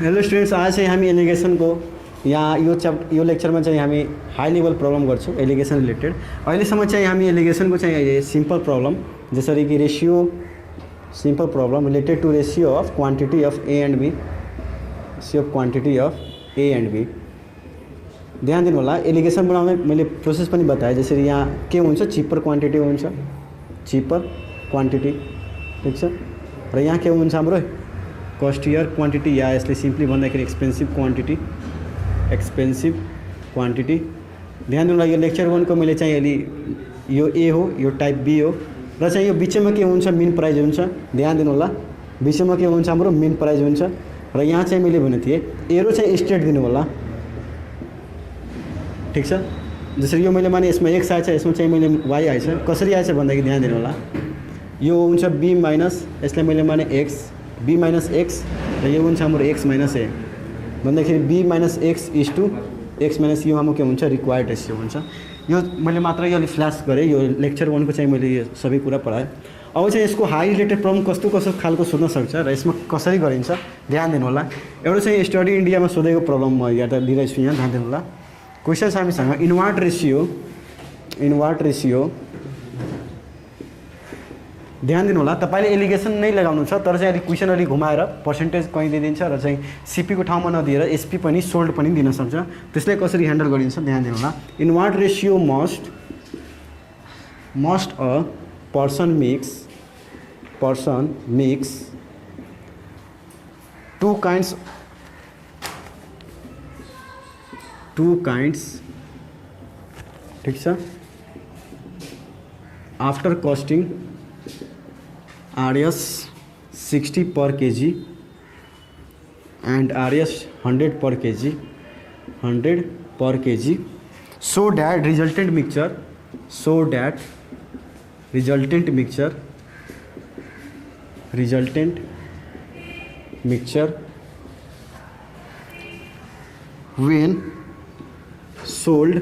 Hello students, आज चाहिँ हामी एलिगेसनको यहाँ यो लेक्चरमा चाहिँ हामी हाई लेभल प्रब्लम गर्छौँ एलिगेसन रिलेटेड। अहिलेसम्म चाहिँ हामी एलिगेसनको चाहिँ सिम्पल प्रब्लम जसरी कि simple problem related to ratio of quantity of A and B, ratio of quantity of A and B. ध्यान दिनु होला, एलिगेसन बनाउने मैले प्रोसेस पनि बताएँ। जसरी यहाँ के हुन्छ, चिपर क्वान्टिटी हुन्छ, चिपर क्वान्टिटी, ठिक छ। र यहाँ के हुन्छ हाम्रो कस्टियर क्वान्टिटी, या यसले सिम्पली भन्दाखेरि एक्सपेन्सिभ क्वान्टिटी। ध्यान दिनु होला, यो लेक्चर 1 को मैले चाहिँ अलि यो ए हो, यो टाइप बी हो, र चाहिँ यो बिचमा के हुन्छ, मिन प्राइज हुन्छ। ध्यान दिनु होला, बिचमा के हुन्छ हाम्रो मिन प्राइज हुन्छ। र यहाँ चाहिँ मैले भनेको थिएँ एरो चाहिँ स्ट्रेट दिनु होला, ठिक छ। जसरी यो मैले माने यसमा एक्स आएछ, यसमा चाहिँ मैले वाई आएछ। कसरी आएछ भन्दाखेरि ध्यान दिनु होला, यो हुन्छ बी माइनस, यसलाई मैले माने एक्स, बी माइनस एक्स, र यो हुन्छ हाम्रो एक्स माइनस ए भन्दाखेरि b minus x is to x minus, यो हाम्रो के हुन्छ रिक्वायर्ड रेसियो हुन्छ। यो मैले मात्र यो फ्ल्यास गरेँ, यो लेक्चर 1 को चाहिँ मैले यो सबै कुरा पढाएँ। अब चाहिँ यसको हाई रिलेटेड प्रब्लम कस्तो कस्तो खालको सोध्न सक्छ र यसमा कसरी गरिन्छ ध्यान दिनु होला। एउटा चाहिँ स्टडी इन्डियामा सोधेको प्रब्लम म यहाँ त लिइरहेको छु, यहाँ ध्यान दिनु होला। क्वेसन छ हामीसँग इन्भर्ट रेसियो। ध्यान दिनु होला, तपाईँले एलिगेसन नै लगाउनु छ, तर चाहिँ अलिक क्वेसन अलिक घुमाएर पर्सेन्टेज कहीँ दिइदिन्छ र चाहिँ सिपीको ठाउँमा नदिएर एसपी पनि सोल्ड पनि दिन सक्छ। त्यसलाई कसरी ह्यान्डल गरिन्छ ध्यान दिनु होला। In what ratio must a person mix two kinds, ठिक छ। After costing RS 60 per kg and RS 100 per kg, so that resultant mixture when sold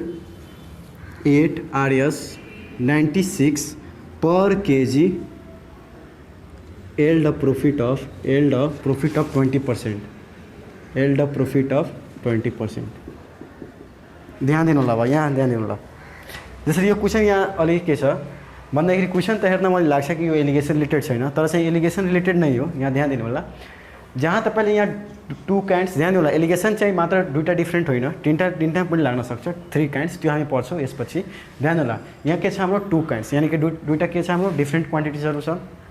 at RS 96 per kg yield a profit of 20%, ध्यान दिनु होला। यहाँ ध्यान दिनु होला, जसरी यो क्वेसन यहाँ अलिक के छ भन्दाखेरि क्वेसन त हेर्न मलाई लाग्छ कि यो एलिगेसन रिलेटेड छैन, तर चाहिँ एलिगेसन रिलेटेड नै हो। यहाँ ध्यान दिनु होला, जहाँ तपाईँले यहाँ टू काइन्ड्स, ध्यान दिनु होला, एलिगेसन चाहिँ मात्र दुईवटा डिफ्रेन्ट होइन, तिनवटा पनि लाग्न सक्छ, 3 काइन्ड्स, त्यो हामी पढ्छौँ यसपछि। ध्यान होला, यहाँ के छ हाम्रो टू काइन्ड्स, यानि कि दुईवटा के छ हाम्रो डिफ्रेन्ट क्वान्टिटिजहरू छ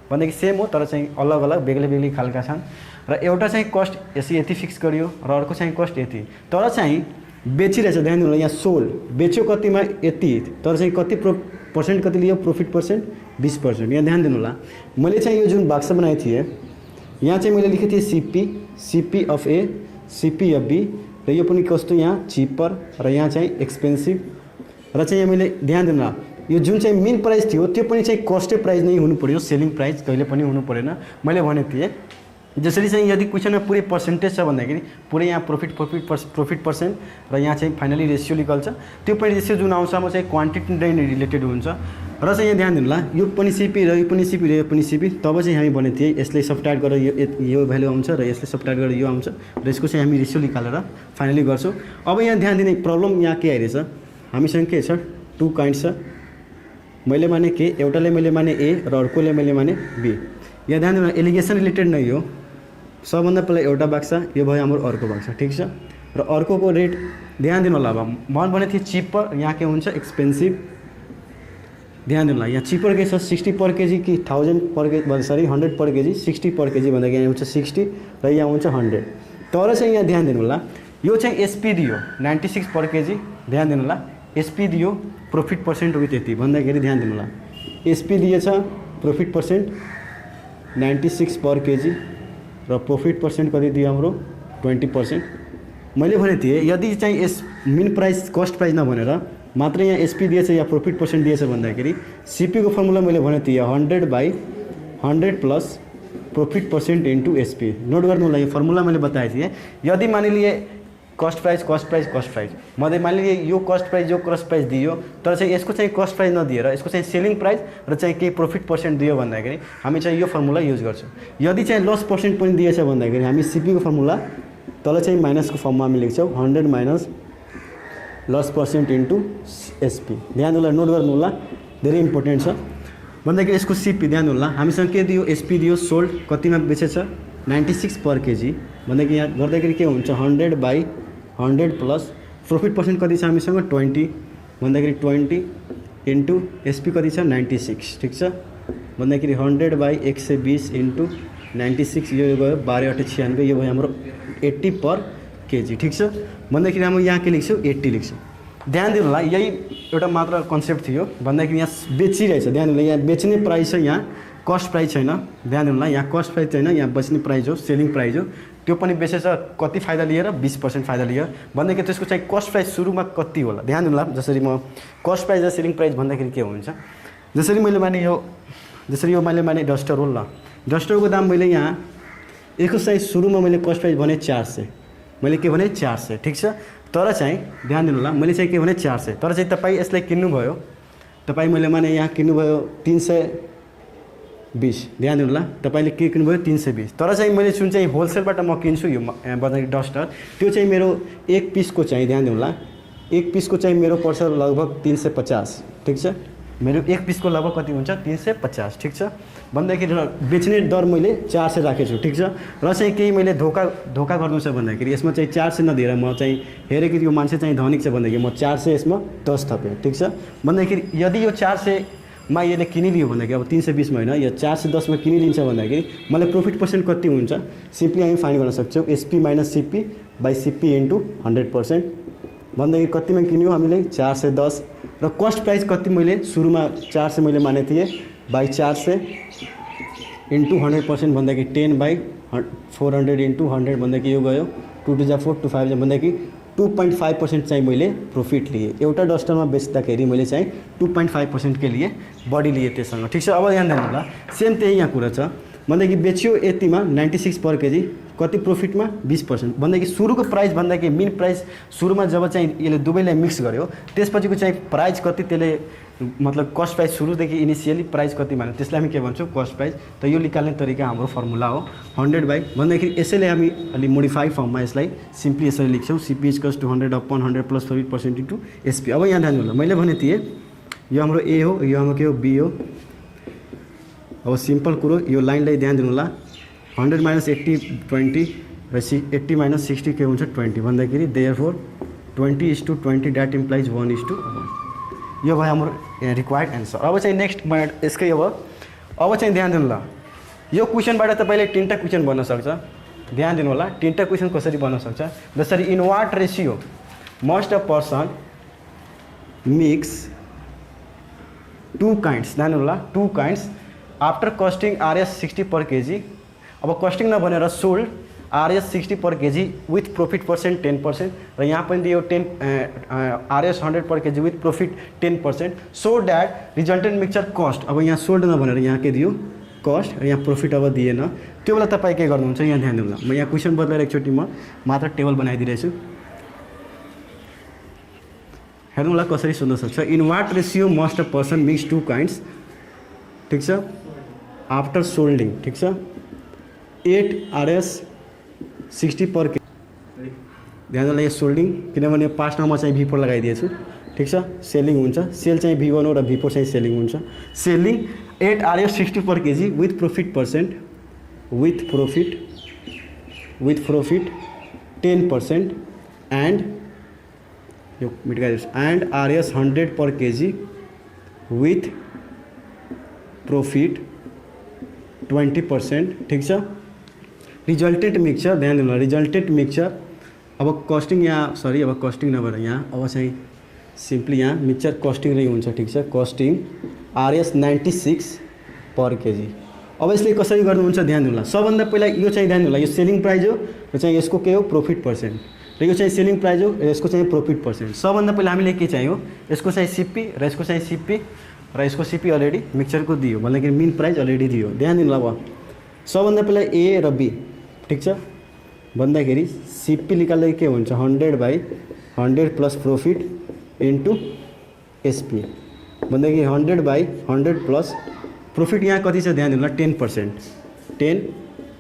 भनेदेखि सेम हो, तर चाहिँ अलग अलग बेग्लै खालका छन्। र एउटा चाहिँ कस्ट यति फिक्स गरियो र अर्को चाहिँ कस्ट यति, तर चाहिँ बेचिरहेछ। ध्यान दिनु होला, यहाँ सोल्ड बेच्यो कतिमा यति, तर चाहिँ कति पर्सेन्ट कति लियो, प्रॉफिट पर्सेन्ट 20%। यहाँ ध्यान दिनु होला, मैले चाहिँ यो जुन बाक्स बनाएको थिएँ यहाँ चाहिँ मैले लेखेको थिएँ CP of A, CP of B, र यो पनि कस्तो यहाँ चिपर, र यहाँ चाहिँ एक्सपेन्सिभ। र चाहिँ यहाँ मैले ध्यान दिनु होला, यो जुन चाहिँ मेन प्राइस थियो त्यो पनि चाहिँ कस्टै प्राइस नै हुनु पर्यो, सेलिङ प्राइस कहिले पनि हुनु परेन। मैले भनेको थिएँ जसरी चाहिँ यदि क्वेसनमा पुरै पर्सेन्टेज छ भन्दाखेरि पुरै यहाँ प्रॉफिट पर्सेन्ट र यहाँ चाहिँ फाइनली रेसियो निकल्छ। त्यो पनि रेसियो जुन आउँछ म चाहिँ क्वान्टिटी नै रिलेटेड हुन्छ। र चाहिँ यहाँ ध्यान दिनु होला, यो पनि सिपी र यो पनि सिपी र यो पनि सिपी, तब चाहिँ हामी भनेको थिएँ यसले सब्ट्र्याक्ट गरेर यो भ्यालु आउँछ र यसले सब्ट्र्याक्ट गरेर यो आउँछ, र यसको चाहिँ हामी रेसियो निकालेर फाइनली गर्छौँ। अब यहाँ ध्यान दिने प्रब्लम यहाँ के आइरहेछ, हामीसँग के छ, टू काइन्ड्स छ, मैले माने के, एउटाले मैले माने ए र अर्कोले मैले माने बी। यहाँ ध्यान दिनु, एलिगेसन रिलेटेड नै हो। सबभन्दा पहिला एउटा बाक्सा, यो भयो हाम्रो अर्को बाक्सा, ठिक छ। र अर्कोको रेट ध्यान दिनु होला, अब मन भनेको थिएँ चिपर, यहाँ के हुन्छ एक्सपेन्सिभ। ध्यान दिनु होला, यहाँ चिपर के छ 60 पर केजी कि 1000 पर KG, sorry 100 per KG, 60 per KG भन्दाखेरि यहाँ हुन्छ 60 र यहाँ हुन्छ 100। तर चाहिँ यहाँ ध्यान दिनु होला, यो चाहिँ एसपी दियो 96 पर केजी। ध्यान दिनु होला, एसपी दियो, प्रॉफिट पर्सेन्ट विथ यति भन्दाखेरि ध्यान दिनु होला, एसपी दिएछ प्रॉफिट पर्सेन्ट 96 पर केजी र प्रॉफिट पर्सेन्ट कति दियो हाम्रो 20%। मैले भनेको थिएँ यदि चाहिँ यस मिन प्राइस कस्ट प्राइस नभनेर मात्र यहाँ एसपी दिएछ या प्रॉफिट पर्सेन्ट दिएछ भन्दाखेरि सिपीको फर्मुला मैले भनेको थिएँ 100/100 plus profit percent into SP. Note गर्नु होला, यो फर्मुला मैले बताएको थिएँ। यदि मानिलिए कस्ट प्राइस मध्ये मानिलिए यो कस्ट प्राइस दियो, तर चाहिँ यसको चाहिँ कस्ट प्राइस नदिएर यसको चाहिँ सेलिङ प्राइस र चाहिँ केही प्रॉफिट पर्सेन्ट दियो भन्दाखेरि हामी चाहिँ यो फर्मुला युज गर्छौँ। यदि चाहिँ लस पर्सेन्ट पनि दिएछ भन्दाखेरि हामी सिपीको फर्मुला तल चाहिँ माइनसको फर्ममा हामी लेख्छौँ 100 minus loss percent into SP. ध्यान होला, नोट गर्नु होला, धेरै इम्पोर्टेन्ट छ। भन्दाखेरि यसको सिपी ध्यान होला, हामीसँग के दियो, एसपी दियो, सोल्ड कतिमा बेचेछ 96 पर केजी। भन्दाखेरि यहाँ गर्दाखेरि के हुन्छ 100/100 प्लस प्रॉफिट पर्सेन्ट कति छ हामीसँग 20, भन्दाखेरि 20 इन्टु एसपी कति छ 96, ठिक छ। भन्दाखेरि 100/120 इन्टु 96, यो गयो 12/8 96, यो भयो हाम्रो 80 पर केजी, ठिक छ। भन्दाखेरि हामी यहाँ के लेख्छौँ 80 लेख्छौँ। ध्यान दिनु होला, यही एउटा मात्र कन्सेप्ट थियो। भन्दाखेरि यहाँ बेचिरहेछ, ध्यान दिनु, यहाँ बेच्ने प्राइस छ, यहाँ कस्ट प्राइस छैन। ध्यान दिनु होला, यहाँ कस्ट प्राइस छैन, यहाँ बेच्ने प्राइस हो, सेलिङ प्राइस हो। त्यो पनि बेचेछ, कति फाइदा लिएर 20% फाइदा लियो। भन्दाखेरि त्यसको चाहिँ कस्ट प्राइस सुरुमा कति होला, ध्यान दिनु होला। जसरी म कस्ट प्राइस र सेलिङ प्राइस भन्दाखेरि के हुन्छ, जसरी मैले माने यो, जसरी यो मैले माने डस्टर हो ल, डस्टरको दाम मैले यहाँ यसको चाहिँ सुरुमा मैले कस्ट प्राइस भने 400, मैले के भने 400, ठिक छ। तर चाहिँ ध्यान दिनु होला, मैले चाहिँ के भने 400, तर चाहिँ तपाईँ यसलाई किन्नुभयो, तपाईँ मैले माने यहाँ किन्नुभयो 320, ध्यान दिनु होला, तपाईँले के किन्नुभयो 320। तर चाहिँ मैले जुन चाहिँ होलसेलबाट म किन्छु यो भन्दाखेरि डस्टर, त्यो चाहिँ मेरो एक पिसको चाहिँ, ध्यान दिनु होला, एक पिसको चाहिँ मेरो पर्छ लगभग 350, ठिक छ। मेरो एक पिसको लगभग कति हुन्छ 350, ठिक छ। भन्दाखेरि बेच्ने दर मैले 400 राखेको छु, ठिक छ। र चाहिँ केही मैले धोका गर्नु छ भन्दाखेरि यसमा चाहिँ 400 नदिएर म चाहिँ हेरेँ कि यो मान्छे चाहिँ धनिक छ भन्दाखेरि म 400 यसमा 10 थपेँ, ठिक छ। भन्दाखेरि यदि यो 400मा यसले किनिलियो भन्दाखेरि अब 320मा होइन, यो 410मा किनिलिन्छ भन्दाखेरि मलाई प्रॉफिट पर्सेन्ट कति हुन्छ, सिम्पली हामी फाइन्ड गर्न सक्छौँ SP minus CP by CP into 100%। भन्दाखेरि कतिमा किन्यो हामीले 410, र कस्ट प्राइस कति मैले सुरुमा 400 मैले मानेको थिएँ बाई 400 इन्टु 100% भन्दाखेरि 10/400 इन्टु 100 भन्दाखेरि यो गयो 2 2 जा 4 2 5 भन्दाखेरि 2.5% चाहिँ मैले प्रॉफिट लिए। एउटा डस्टरमा बेच्दाखेरि मैले चाहिँ 2.5% के लिए बढी लिए त्यससँग, ठिक छ। अब ध्यान दिनु होला, सेम त्यही यहाँ कुरा छ। भन्दाखेरि बेच्यो यतिमा 96 पर केजी, कति प्रॉफिटमा 20%। भन्दाखेरि सुरुको प्राइस भन्दाखेरि मेन प्राइस सुरुमा जब चाहिँ यसले दुवैलाई मिक्स गर्यो त्यसपछिको चाहिँ प्राइस कति, त्यसले मतलब कस्ट प्राइस सुरुदेखि इनिसियली प्राइस कति मान्यो त्यसलाई हामी के भन्छौँ कस्ट प्राइस। त यो निकाल्ने तरिका हाम्रो फर्मुला हो 100 भन्दाखेरि यसैले हामी अलि मोडिफाई फर्ममा यसलाई सिम्पली यसरी लेख्छौँ CP equals to 100/100 plus 30% into SP. अब यहाँ ध्यान दिनु होला, मैले भने थिएँ यो हाम्रो ए हो, यो हाम्रो के हो बी हो। अब सिम्पल कुरो, यो लाइनलाई ध्यान दिनु होला, 100 माइनस 80 20 र 80 माइनस 60 के हुन्छ 20। भन्दाखेरि देयरफोर 20:20 द्याट इम्प्लाइज 1:1। यो भयो हाम्रो रिक्वायर्ड एन्सर। अब चाहिँ नेक्स्ट यसकै अब चाहिँ ध्यान दिनु होला, यो क्वेसनबाट तपाईँले 3टा क्वेसन बन्न सक्छ। ध्यान दिनु होला, 3टा क्वेसन कसरी बन्न सक्छ, जसरी in what ratio must a person mix 2 kinds, ध्यान दिनु होला 2 kinds after costing RS 60 per kg. अब कस्टिङ नभनेर sold RS 60 per KG with profit percent 10%, र यहाँ पनि दियो 10 RS 100 per KG with profit 10%, so that resultant mixture cost. अब यहाँ सोल्ड नभनेर यहाँ के दियो कस्ट, र यहाँ प्रॉफिट अब दिएन। त्यो बेला तपाईँ के गर्नुहुन्छ यहाँ ध्यान दिनु होला, म यहाँ क्वेसन बदलेर एकचोटि म मात्र टेबल बनाइदिरहेछु। हेर्नु होला कसरी सोध्न सक्छ, in what ratio must a person mix 2 kinds, ठिक छ, आफ्टर सोल्डिङ, ठिक छ, 8 आरएस 60 पर के। ध्यान होला यो सोल्डिङ, किनभने पास्टमा म चाहिँ V4 लगाइदिएछु, ठिक छ। सेलिङ हुन्छ, सेल चाहिँ V1 हो र V4 चाहिँ सेलिङ हुन्छ। Selling 8 RS 60 per KG with profit percent, with profit 10% and यो मिटाइदिनुहोस्, and RS 100 per KG with profit 20%, ठिक छ। रिजल्टेड मिक्सचर, ध्यान दिनु होला, रिजल्टेड मिक्सचर। अब कस्टिङ यहाँ सरी, अब कस्टिङ नभएर यहाँ अब चाहिँ सिम्पली यहाँ मिक्सचर कस्टिङ नै हुन्छ, ठिक छ। कस्टिङ आरएस 96 पर केजी। अब यसले कसरी गर्नुहुन्छ ध्यान दिनु होला, सबभन्दा पहिला यो चाहिँ ध्यान दिनु होला, यो सेलिङ प्राइस हो र चाहिँ यसको के हो प्रॉफिट पर्सेन्ट, र यो चाहिँ सेलिङ प्राइस हो र यसको चाहिँ प्रॉफिट पर्सेन्ट। सबभन्दा पहिला हामीले के चाहियो, यसको चाहिँ सिपी र यसको चाहिँ सिपी र यसको सिपी अलरेडी मिक्सचरको दियो, भन्दाखेरि मेन प्राइस अलरेडी दियो। ध्यान दिनु होला, अब सबभन्दा पहिला ए र बी, ठिक छ। भन्दाखेरि सिपी निकाल्दा के हुन्छ 100/100 प्लस प्रॉफिट इन्टु एसपी। भन्दाखेरि 100/100 प्लस प्रॉफिट यहाँ कति छ ध्यान दिनु होला 10%, 10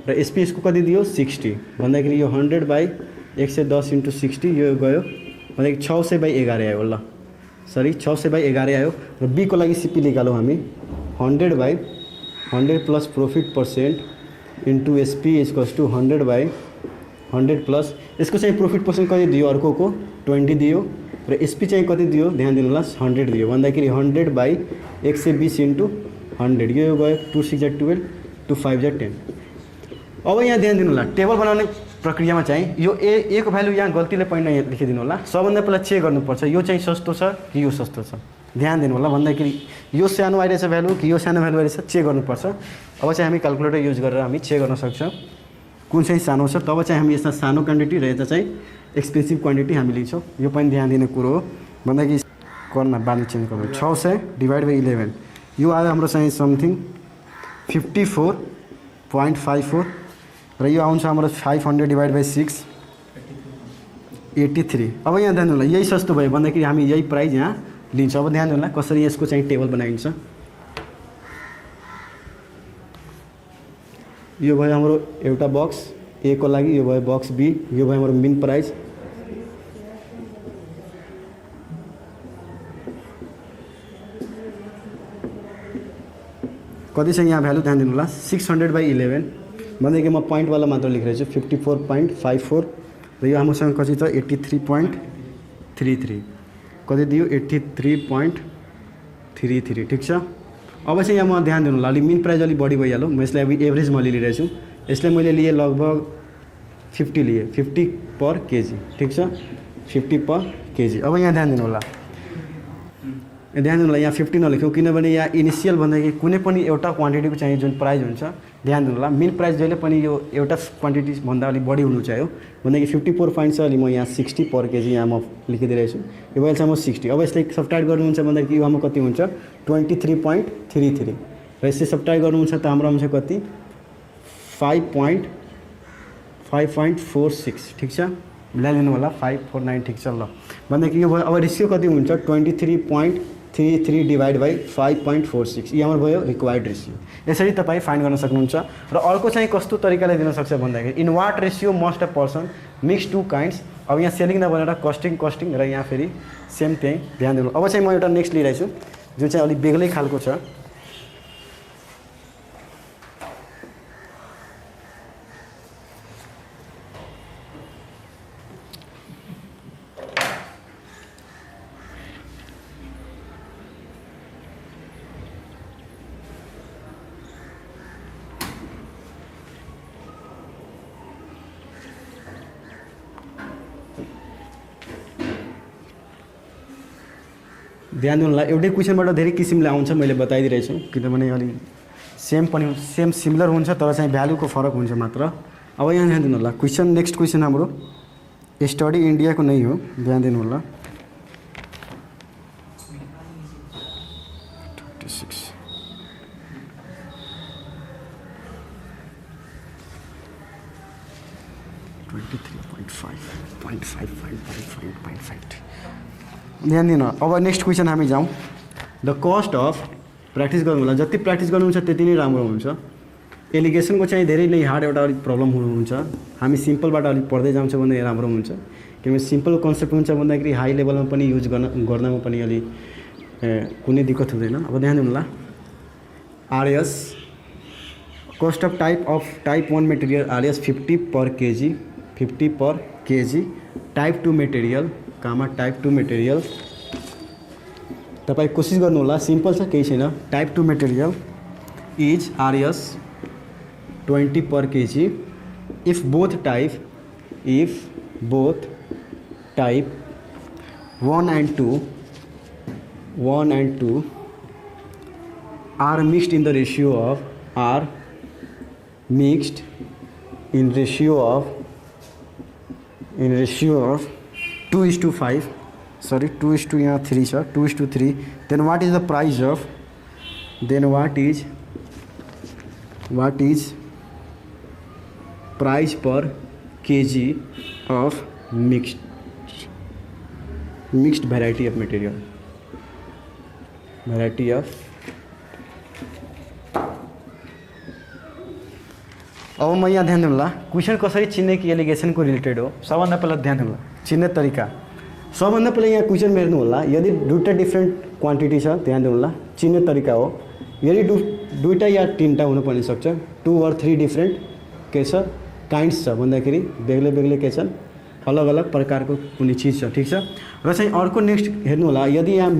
र एसपी यसको कति दियो 60 भन्दाखेरि यो 100/110 × 60 यो गयो भन्दाखेरि 600/11 आयो ल सरी 600/11 आयो। र बी को लागि सिपी निकालौँ हामी 100/100 plus profit % into SP equals to 100/100 plus यसको चाहिँ प्रॉफिट % कति दियो अर्कोको 20 दियो र एसपी चाहिँ कति दियो ध्यान दिनु होला 100 दियो भन्दाखेरि 100/120 × 100 यो गयो 2 6 = 12 2 5 = 10। अब यहाँ ध्यान दिनु होला टेबल बनाउने प्रक्रियामा चाहिँ यो ए को भ्यालु यहाँ गल्तीले पॉइन्ट लेखिदिनु होला। सबभन्दा पहिला चेक गर्नुपर्छ यो चाहिँ सस्तो छ कि यो सस्तो छ ध्यान दिनु होला भन्दाखेरि यो सानो आइरहेछ भ्यालु कि यो सानो भ्यालु आइरहेछ चेक गर्नुपर्छ। अब चाहिँ हामी क्याल्कुलेटर युज गरेर हामी चेक गर्न सक्छौँ कुन चाहिँ सानो छ। तब चाहिँ हामी यसमा सानो क्वान्टिटी र यता चाहिँ एक्सपेन्सिभ क्वान्टिटी हामी लिन्छौँ। यो पनि ध्यान दिने कुरो हो भन्दाखेरि कर्नमा बाल्नु चेन्ज गर्नु 600/11 यो आयो हाम्रो चाहिँ समथिङ 54.54 र यो आउँछ हाम्रो 500/6 83। अब यहाँ ध्यान दिनु होला यही सस्तो भयो भन्दाखेरि हामी यही प्राइस यहाँ लिन्छौँ। अब ध्यान दिनु होला कसरी यसको चाहिँ टेबल बनाइन्छ। यो भयो हाम्रो एउटा बक्स ए को लागि यो भयो बक्स बी यो भयो हाम्रो मिन प्राइस कति छ यहाँ भ्यालु ध्यान दिनु होला 600/11 भन्दाखेरि म पोइन्टवाला मात्र लेखिरहेको छु 54.54 र यो हामीसँग कति छ 83.33 कति दियो 83.33 ठिक छ। अब चाहिँ यहाँ म ध्यान दिनु होला अलि मिन प्राइस अलिक बढी भइहाल्यो म यसलाई अब एभरेज मैले लिइरहेको छु। यसलाई मैले लिए लगभग 50 लिए 50/kg ठिक छ 50/kg। अब यहाँ ध्यान दिनु होला यहाँ 50 नलेख्यौँ किनभने यहाँ इनिसियल भन्दाखेरि कुनै पनि एउटा क्वान्टिटीको चाहिँ जुन प्राइस हुन्छ ध्यान दिनु होला मिन प्राइस जहिले पनि यो एउटा क्वान्टिटी भन्दा अलिक बढी हुनु चाहियो भन्दाखेरि 54 पोइन्ट छ अलि म यहाँ 60/kg यहाँ म लेखिदिइरहेको छु। यो भइहाल्छ म 60। अब यसलाई सब्ट्र्याक्ट गर्नुहुन्छ भन्दाखेरि यो हाम्रो कति हुन्छ 23.33 र यसले सब्ट्र्याक्ट गर्नुहुन्छ त हाम्रो आउँछ कति 5.46 ठिक छ मिलाइदिनु होला 549 ठिक छ ल भन्दाखेरि यो भयो। अब रेसियो कति हुन्छ 23.33/5.46 यो हाम्रो भयो रिक्वायर्ड रेसियो। यसरी तपाईँ फाइन्ड गर्न सक्नुहुन्छ। र अर्को चाहिँ कस्तो तरिकाले दिन सक्छ भन्दाखेरि in what ratio must a person mix two kinds. अब यहाँ सेलिङ नबनेर कस्टिङ र यहाँ फेरि सेम त्यही ध्यान दिनु। अब चाहिँ म एउटा नेक्स्ट लिइरहेको छु जुन चाहिँ अलिक बेग्लै खालको छ। ध्यान दिनु होला एउटै क्वेसनबाट धेरै किसिमले आउँछ मैले बताइदिरहेको छु किनभने अलि सेम सिमिलर हुन्छ तर चाहिँ भ्यालुको फरक हुन्छ मात्र। अब यहाँ ध्यान दिनु होला क्वेसन नेक्स्ट क्वेसन हाम्रो स्टडी इन्डियाको नै हो ध्यान दिनु होला 23.5 ध्यान दिनु। अब नेक्स्ट क्वेसन हामी जाउँ द कस्ट अफ प्र्याक्टिस गर्नु होला जति प्र्याक्टिस गर्नुहुन्छ त्यति नै राम्रो हुन्छ। एलिगेसनको चाहिँ धेरै नै हार्ड एउटा अलिक प्रब्लम हुन्छ हामी सिम्पलबाट अलिक पढ्दै जान्छौँ भने राम्रो हुन्छ किनभने सिम्पल कन्सेप्ट हुन्छ भन्दाखेरि हाई लेभलमा पनि युज गर्नमा पनि अलिक कुनै दिक्कत हुँदैन। अब ध्यान दिनु होला RS cost of type 1 material RS 50/kg type 2 material type 2 material तपाईँ कोसिस गर्नु होला सिम्पल छ केही छैन। Type 2 material is RS 20/kg if both type 1 and 2 are mixed in the ratio of 2:5 sorry 2:3 sir 2:3 then what is the price of price per kg of mixed variety of material अब म यहाँ ध्यान दिनुला question कसरी चिन्ने कि एलिगेसनको related हो। सबभन्दा पहिला ध्यान दिनुला चिन्ने तरिका। सबभन्दा पहिला यहाँ क्वेसन हेर्नु होला, यदि दुईटा डिफ्रेन्ट क्वान्टिटी छ ध्यान दिनुला चिन्ने तरिका हो। यदि दुईटा या तीनटा हुन पनि सक्छ, 2 or 3 डिफ्रेन्ट के छ काइन्ड्स छ भन्दाखेरि बेग्लै बेग्लै के छन् अलग अलग प्रकारको कुनै चिज छ, ठीक छ। र चाहिँ अर्को नेक्स्ट हेर्नु होला, यदि यहाँ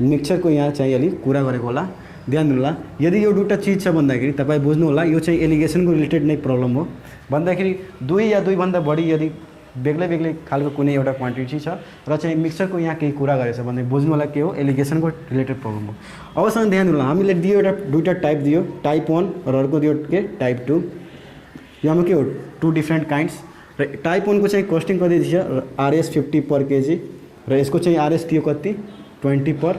मिक्सचरको यहाँ चाहिँ अलि कुरा गरेको होला, ध्यान दिनु होला। यदि यो दुईटा चिज छ भन्दाखेरि तपाईँ बुझ्नु होला यो चाहिँ एलिगेसनको रिलेटेड नै प्रब्लम हो भन्दाखेरि 2 या 2 भन्दा बढी यदि बेग्लै बेग्लै खालको कुनै एउटा क्वान्टिटी छ र चाहिँ मिक्सचरको यहाँ केही कुरा गरेछ भने बुझ्नु होला के हो एलिगेसनको रिलेटेड प्रब्लम हो। अबसँग ध्यान दिनु होला, हामीले दियो दुईटा टाइप दियो, टाइप 1 र अर्को दियो के टाइप 2। यहाँ के हो 2 डिफ्रेन्ट काइन्ड्स र टाइप 1 को चाहिँ कस्टिङ कति दिन्छ RS 50 पर केजी र यसको चाहिँ RS दियो कति 20 पर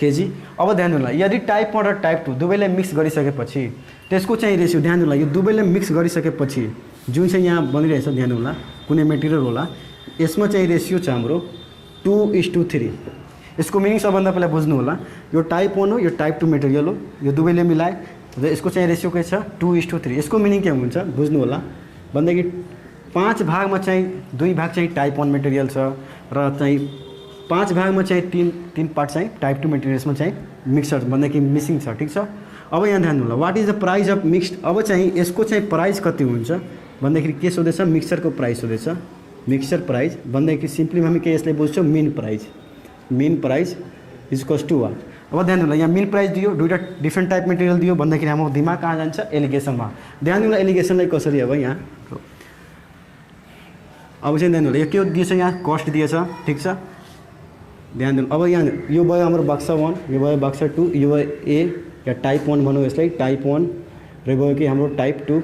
केजी। अब ध्यान दिनु होला, यदि टाइप 1 र टाइप 2 दुवैलाई मिक्स गरिसकेपछि त्यसको चाहिँ रेसियो ध्यान दिनु होला, यो दुवैलाई मिक्स गरिसकेपछि जुन चाहिँ यहाँ बनिरहेछ ध्यान दिनु होला कुनै मेटेरियल होला यसमा चाहिँ रेसियो छ हाम्रो 2:3। यसको मिनिङ सबभन्दा पहिला बुझ्नु होला, यो टाइप 1 हो यो टाइप 2 मेटेरियल हो, यो दुवैले मिलाए र यसको चाहिँ रेसियो के छ 2:3। यसको मिनिङ के हुन्छ बुझ्नु होला भन्दाखेरि 5 भागमा चाहिँ 2 भाग चाहिँ टाइप 1 मेटेरियल छ र चाहिँ 5 भागमा चाहिँ 3 पार्ट चाहिँ टाइप 2 मेटेरियल्समा चाहिँ मिक्सर भन्दाखेरि मिसिङ छ, ठीक छ। अब यहाँ ध्यान दिनु होला, what is the price of mixed. अब चाहिँ यसको चाहिँ प्राइस कति हुन्छ भन्दाखेरि के सोधेछ मिक्सचरको प्राइस सोधेछ। मिक्सचर प्राइस भन्दाखेरि सिम्पली हामी के यसलाई बुझ्छौँ mean price is equals to what. अब ध्यान दिनु होला, यहाँ मिन प्राइस दियो, दुईटा डिफ्रेन्ट टाइप मेटेरियल दियो भन्दाखेरि हाम्रो दिमाग कहाँ जान्छ एलिगेसनमा। ध्यान दिनु होला एलिगेसनलाई कसरी अब यहाँ अब चाहिँ ध्यान दिनु होला, यो के दिएछ यहाँ कस्ट दिएछ, ठीक छ। ध्यान दिनु अब यहाँ यो भयो हाम्रो बक्सा 1, यो भयो बक्सा 2, यो भयो ए या टाइप 1 भनौँ यसलाई टाइप 1 र भयो कि हाम्रो टाइप 2।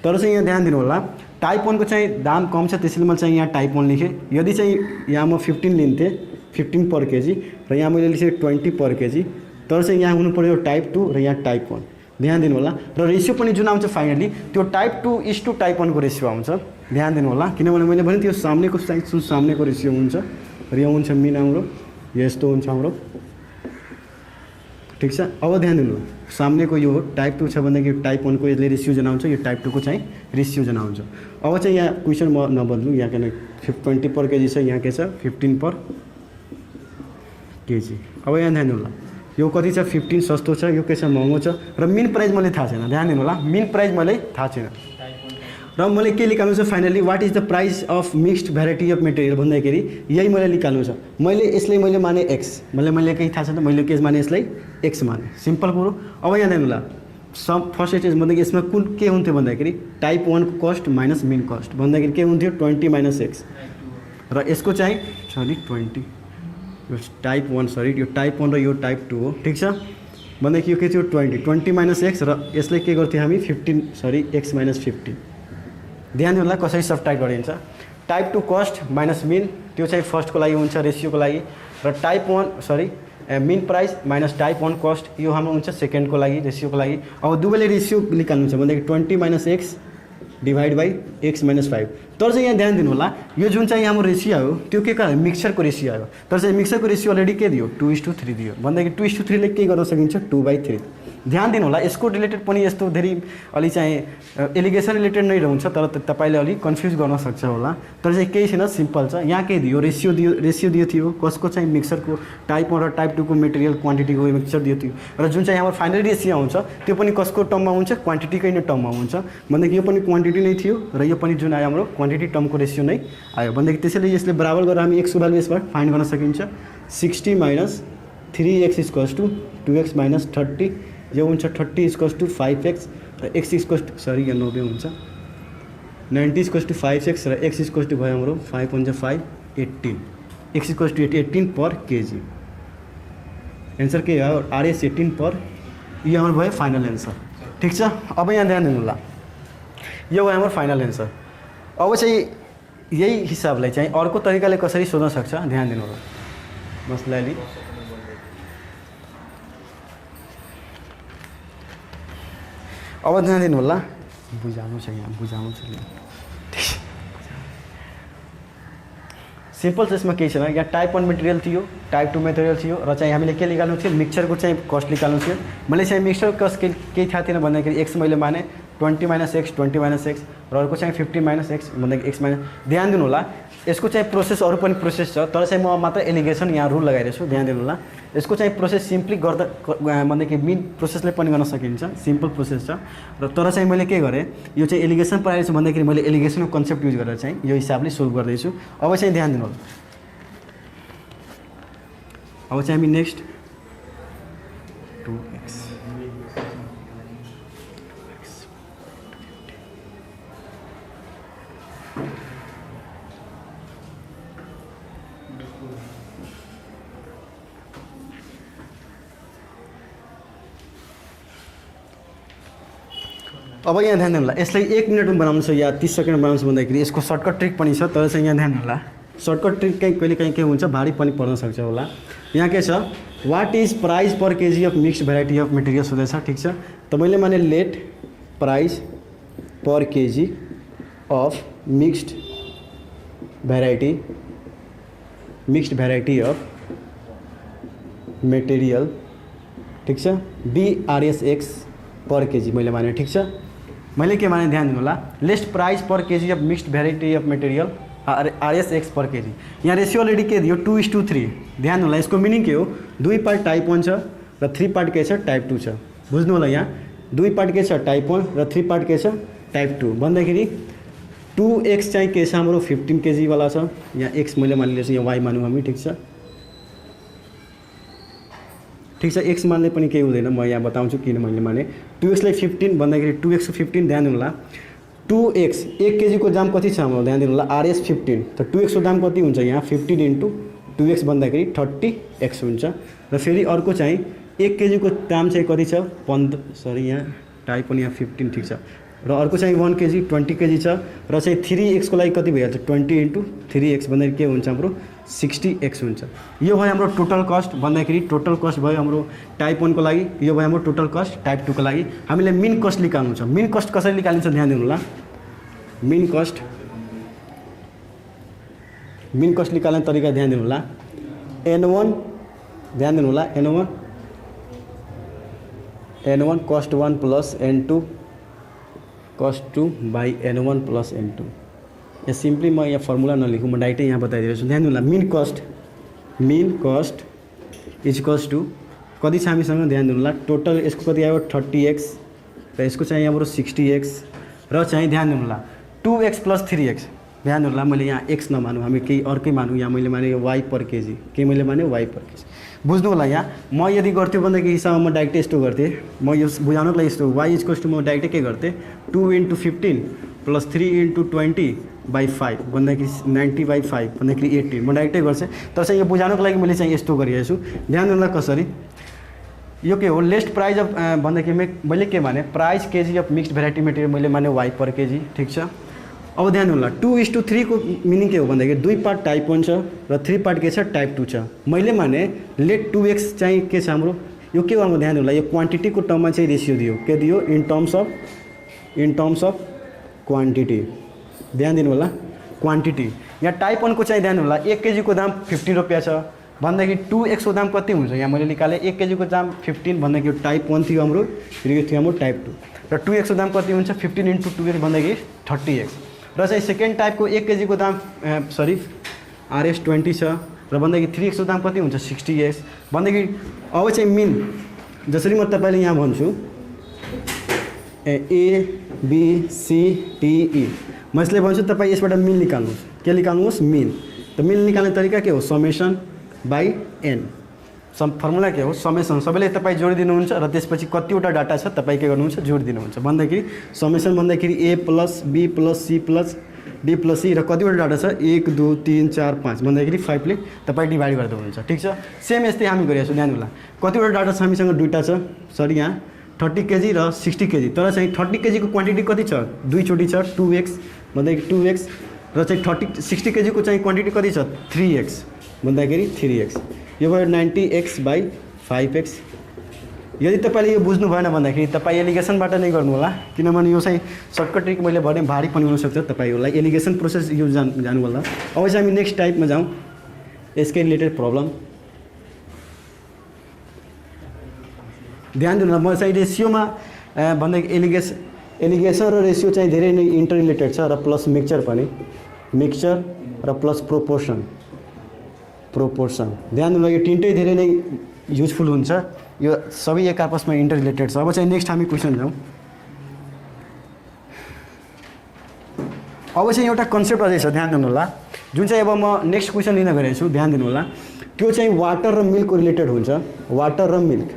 तर चाहिँ यहाँ ध्यान दिनु होला टाइप 1 को चाहिँ दाम कम छ त्यसैले मैले चाहिँ यहाँ टाइप 1 लेखेँ। यदि चाहिँ यहाँ म 15 लिन्थेँ 15 पर केजी र यहाँ मैले लेखेँ 20 पर केजी, तर चाहिँ यहाँ हुनु पर्यो टाइप 2 र यहाँ टाइप 1। ध्यान दिनु होला र रेसियो पनि जुन आउँछ फाइनली त्यो टाइप 2:टाइप 1 को रेसियो आउँछ। ध्यान दिनु होला किनभने मैले भने त्यो सामनेको साइड सामनेको रेसियो हुन्छ र यो हुन्छ मिन हाम्रो, यस्तो हुन्छ हाम्रो, ठीक छ। अब ध्यान दिनु सामनेको यो टाइप 2 छ भन्दाखेरि टाइप 1 को यसले रेसियो जनाउँछ, यो टाइप 2 को चाहिँ रेसियो जनाउँछ। अब चाहिँ यहाँ क्वेसन म नबदलु, यहाँ किन 20 पर केजी छ, यहाँ के छ 15 पर केजी। अब यहाँ ध्यान दिनु होला यो कति छ 15 सस्तो छ, यो के छ महँगो छ र मिन प्राइस मैले थाहा छैन। ध्यान दिनु होला मिन प्राइस मैले थाहा छैन र मैले के निकाल्नु छ finally what is the price of mixed variety of material भन्दाखेरि यही मैले निकाल्नु छ। मैले यसलाई मैले माने एक्स, मैले केही थाहा छैन मैले के माने यसलाई एक्स माने, सिम्पल कुरो। अब यहाँ हेर्नु होला फर्स्ट स्टेज भन्दाखेरि यसमा कुन के हुन्थ्यो भन्दाखेरि टाइप 1 को कस्ट माइनस मिन कस्ट भन्दाखेरि के हुन्थ्यो 20 माइनस एक्स र यसको चाहिँ सरी 20 यो टाइप 1 सरी यो टाइप 1 र यो टाइप 2 हो, ठीक छ। भन्दाखेरि यो के थियो 20 माइनस एक्स र यसलाई के गर्थ्यो हामी 15 सरी एक्स माइनस 15। ध्यान दिनु होला कसरी सब्ट्र्याक्ट गरिन्छ, टाइप 2 कस्ट माइनस मिन त्यो चाहिँ फर्स्टको लागि हुन्छ रेसियोको लागि र टाइप 1 सरी mean price minus type 1 cost यो हाम्रो हुन्छ सेकेन्डको लागि रेसियोको लागि। अब दुवैले रेसियो निकाल्नु छ भन्दाखेरि 20 minus x divide by x minus 5। तर चाहिँ यहाँ ध्यान दिनु होला यो जुन चाहिँ हाम्रो रेसियो आयो त्यो के का मिक्सचरको रेसियो आयो, तर चाहिँ मिक्सचरको रेसियो अलरेडी के दियो 2:3 दियो भन्दाखेरि 2:3 ले के गर्न सकिन्छ 2/3। ध्यान दिनु होला यसको रिलेटेड पनि यस्तो धेरै अलि चाहिँ एलिगेसन रिलेटेड नै रहन्छ तर तपाईले अलि कन्फ्युज गर्न सक्छ होला, तर चाहिँ केही छैन सिम्पल छ। यहाँ के दियो रेसियो दियो थियो कसको चाहिँ मिक्सरको टाइप 1 र टाइप 2 को मेटेरियल क्वान्टिटीको मिक्सचर दियो थियो र जुन चाहिँ हाम्रो फाइनल रेसियो आउँछ त्यो पनि कसको टर्ममा हुन्छ क्वान्टिटीकै नै टर्ममा हुन्छ भन्दाखेरि यो पनि क्वान्टिटी नै थियो र यो पनि जुन आयो हाम्रो क्वान्टिटी टर्मको रेसियो नै आयो भन्दाखेरि त्यसैले यसले बराबर गरेर हामी एक्स को भ्यालु यसबाट फाइन्ड गर्न सकिन्छ 60 minus 3x equals to 2x minus 30 यो हुन्छ 30 इक्वल्स टु 5x र x इक्वल्स टु सरी यहाँ 90 हुन्छ 90 इक्वल्स टु 5x र x इक्वल्स टु भयो हाम्रो 5 हुन्छ 5 18 x equals to 18 per kg. Answer के हो RS 18 पर, यो हाम्रो भयो फाइनल एन्सर, ठीक छ। अब यहाँ ध्यान दिनु होला यो भयो हाम्रो फाइनल एन्सर। अब चाहिँ यही हिसाबलाई चाहिँ अर्को तरिकाले कसरी सोध्न सक्छ ध्यान दिनु होला मसलाले। अब ध्यान दिनु होला बुझाउनु छ यहाँ बुझाउनु छ सिम्पल छ, यसमा केही छैन। यहाँ टाइप 1 मेटेरियल थियो, टाइप 2 मेटेरियल थियो र चाहिँ हामीले के निकाल्नु थियो, मिक्सचरको चाहिँ कस्ट निकाल्नु थियो। मैले चाहिँ मिक्सचर कस्ट केही थाहा थिएन भन्दाखेरि एक्स मैले माने 20 - x 20 - x र अर्को चाहिँ 15 - x भन्दाखेरि x माइनस। ध्यान दिनु होला, यसको चाहिँ प्रोसेस अरू पनि प्रोसेस छ, तर चाहिँ म मात्र एलिगेसन यहाँ रुल लगाइरहेको छु। ध्यान दिनु होला, यसको चाहिँ प्रोसेस सिम्पली गर्दा भन्दाखेरि मेन प्रोसेसले पनि गर्न सकिन्छ, सिम्पल प्रोसेस छ। र तर चाहिँ मैले के गरेँ, यो चाहिँ एलिगेसन पढाएको छु भन्दाखेरि मैले एलिगेसनको कन्सेप्ट युज गरेर चाहिँ यो हिसाबले सोल्भ गर्दैछु। अब चाहिँ ध्यान दिनु होला, अब चाहिँ हामी नेक्स्ट 2x अब यहाँ ध्यान दिनु होला, यसलाई 1 मिनटमा बनाउनु छ या 30 सेकेन्डमा बनाउनु छ भन्दाखेरि यसको सर्टकट ट्रिक पनि छ। तर चाहिँ यहाँ ध्यान दिनु होला, सर्टकट ट्रिक कहिले काहीँ के हुन्छ, भारी पनि पर्न सक्छ होला। यहाँ के छ, what is price per kg of mixed variety of materials हुँदैछ, ठिक छ। त मैले माने let price per kg of mixed variety of material, ठिक छ, BRSX पर केजी मैले माने, ठिक छ। मैले के माने ध्यान दिनु होला, list price per kg of mixed variety of material RSX per KG. यहाँ रेसियो अलरेडी के दियो 2:3। ध्यान होला, यसको मिनिङ के हो, 2 पार्ट टाइप 1 छ र 3 पार्ट के छ टाइप 2 छ। बुझ्नु होला, यहाँ 2 पार्ट के छ टाइप 1 र 3 पार्ट के छ टाइप 2 भन्दाखेरि 2x चाहिँ के छ हाम्रो 15 केजी वाला छ। यहाँ x मैले मानिलिएछु, यहाँ y मानौँ हामी, ठिक छ, ठिक छ। x मान्ने पनि केही हुँदैन, म यहाँ बताउँछु किन मैले माने। 2x लाई 15 भन्दाखेरि 2x को 15 ध्यान दिनु होला, 2x 1 केजी को दाम कति छ हाम्रो, ध्यान दिनु होला, RS 15। त 2x को दाम कति हुन्छ, यहाँ 15 × 2x भन्दाखेरि 30x हुन्छ। र फेरि अर्को चाहिँ 1 केजी को दाम चाहिँ कति छ, 15, यहाँ टाइप पनि यहाँ 15, ठिक छ। र अर्को चाहिँ 1 केजी 20 केजी छ। र चाहिँ 3x को लागि कति भइहाल्छ, 20 × 3x भन्दाखेरि के हुन्छ हाम्रो 60x हुन्छ। यो भयो हाम्रो टोटल कस्ट भन्दाखेरि, टोटल कस्ट भयो हाम्रो टाइप 1 को लागि, यो भयो हाम्रो टोटल कस्ट टाइप 2 को लागि। हामीले मिन कस्ट निकाल्नु छ। मिन कस्ट कसरी निकालिन्छ ध्यान दिनु होला, मिन कस्ट निकाल्ने तरिका ध्यान दिनु होला, N1 ध्यान दिनु होला, N1 cost 1 plus N2 cost 2 by N1 plus N2। Yeah simply म यहाँ फर्मुला नलेखौँ, म डाइरेक्टै यहाँ बताइदिएको छु। ध्यान दिनु होला, मिन कस्ट इक्वल्स टू कति छ हामीसँग, ध्यान दिनु होला, टोटल यसको कति आयो 30x र यसको चाहिँ यहाँबाट 60x र चाहिँ ध्यान दिनु होला 2x प्लस 3x। ध्यान दिनु होला, मैले यहाँ x नमानौँ, हामी केही अर्कै मानौँ, यहाँ मैले माने y पर केजी, के मैले माने y पर केजी। बुझ्नु होला, यहाँ म यदि गर्थ्यो भन्दाखेरि हिसाबमा म डाइरेक्ट यस्तो गर्थेँ, म यो बुझाउनको लागि यस्तो y इक्वल्स टू म डाइरेक्टै के गर्थेँ 2 × 15 प्लस 3 × 20/5 भन्दाखेरि 90/5 भन्दाखेरि 18 म डाइरेक्टै गर्छु। तर चाहिँ यो बुझाउनको लागि मैले चाहिँ यस्तो गरिरहेको छु। ध्यान दिनु होला कसरी, यो के हो, लिस्ट प्राइस अफ भन्दाखेरि मैले के माने, price KG of mixed variety material मैले माने y पर केजी, ठिक छ। अब ध्यान दिनु होला, 2:3 को मिनिङ के हो भन्दाखेरि 2 पार्ट टाइप 1 छ र 3 पार्ट के छ टाइप 2 छ। मैले माने लेट 2x चाहिँ के छ हाम्रो, यो के हो ध्यान दिनु होला, यो क्वान्टिटीको टर्ममा चाहिँ रेसियो दियो, के दियो, इन टर्म्स अफ क्वान्टिटी। ध्यान दिनु होला, क्वान्टिटी। यहाँ टाइप 1 को चाहिँ ध्यान दिनु होला, 1 केजी को दाम 50 रुपियाँ छ भन्दाखेरि 2x को दाम कति हुन्छ, यहाँ मैले निकालेँ 1 केजी को दाम 15 भन्दाखेरि टाइप 1 थियो हाम्रो, फेरि यो थियो हाम्रो टाइप 2 र 2x को दाम कति हुन्छ 15 × 2x भन्दाखेरि 30x। र चाहिँ सेकेन्ड टाइपको 1 केजी को दाम RS 20 छ र भन्दाखेरि 3x को दाम कति हुन्छ 60x भन्दाखेरि। अब चाहिँ मिन जसरी म तपाईँले यहाँ भन्छु ABCDE, म यसले भन्छु तपाईँ यसबाट मिन निकाल्नुहोस्, के निकाल्नुहोस्, मिन। त मिन निकाल्ने तरिका के हो, समेसन बाई n। फर्मुला के हो, समेसन, सबैले तपाईँ जोडिदिनुहुन्छ र त्यसपछि कतिवटा डाटा छ तपाईँ के गर्नुहुन्छ, जोडिदिनुहुन्छ भन्दाखेरि समेसन भन्दाखेरि A plus B plus C plus D plus C र कतिवटा डाटा छ 1 2 3 4 5 भन्दाखेरि 5 ले तपाईँ डिभाइड गर्दै हुनुहुन्छ, ठिक छ। सेम यस्तै हामी गरिरहेको छौँ। ध्यान होला, कतिवटा डाटा छ हामीसँग, दुईवटा छ, सरी यहाँ 30 केजी र 60 केजी। तर चाहिँ 30 केजी को क्वान्टिटी कति छ, दुईचोटि छ 2x भन्दाखेरि 2x र चाहिँ 60 केजी को चाहिँ क्वान्टिटी कति छ 3x भन्दाखेरि 3x। यो भयो 90x/5x यदि तपाईँले यो बुझ्नु भएन भन्दाखेरि तपाईँ एलिगेसनबाट नै गर्नु होला, किनभने यो चाहिँ सर्टकट ट्रिक मैले भने भारी पनि हुनसक्छ तपाईँहरूलाई। एलिगेसन प्रोसेस यो जानु होला। अब चाहिँ हामी नेक्स्ट टाइपमा जाउँ, यसकै रिलेटेड प्रब्लम। ध्यान दिनु, म चाहिँ रेसियोमा भन्दाखेरि एलिगेसन र रेसियो चाहिँ धेरै नै इन्टर रिलेटेड छ, र प्लस मिक्सचर पनि, मिक्सचर र प्लस प्रोपोर्सन। ध्यान दिनु, यो तिनटै धेरै नै युजफुल हुन्छ, यो सबै एक आपसमा इन्टर रिलेटेड छ। अब चाहिँ नेक्स्ट हामी क्वेसन जाउँ। अब चाहिँ एउटा कन्सेप्ट अझै छ, ध्यान दिनु होला, जुन चाहिँ अब म नेक्स्ट क्वेसन लिन गइरहेको छु। ध्यान दिनु होला, त्यो चाहिँ वाटर र मिल्कको रिलेटेड हुन्छ। वाटर र मिल्क,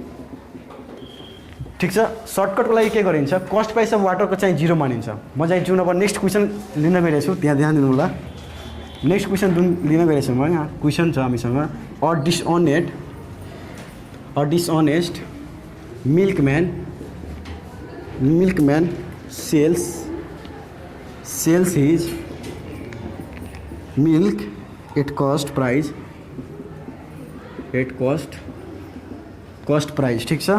ठिक छ। सर्टकटको लागि के गरिन्छ, कस्ट प्राइस अफ वाटरको चाहिँ 0 मानिन्छ। म चाहिँ जुन अब नेक्स्ट क्वेसन लिन गइरहेको छु त्यहाँ ध्यान दिनु होला। नेक्स्ट क्वेसन जुन लिन गइरहेको छु म, यहाँ क्वेसन छ हामीसँग, a dishonest मिल्कम्यान sells his milk at cost price, ठीक छ,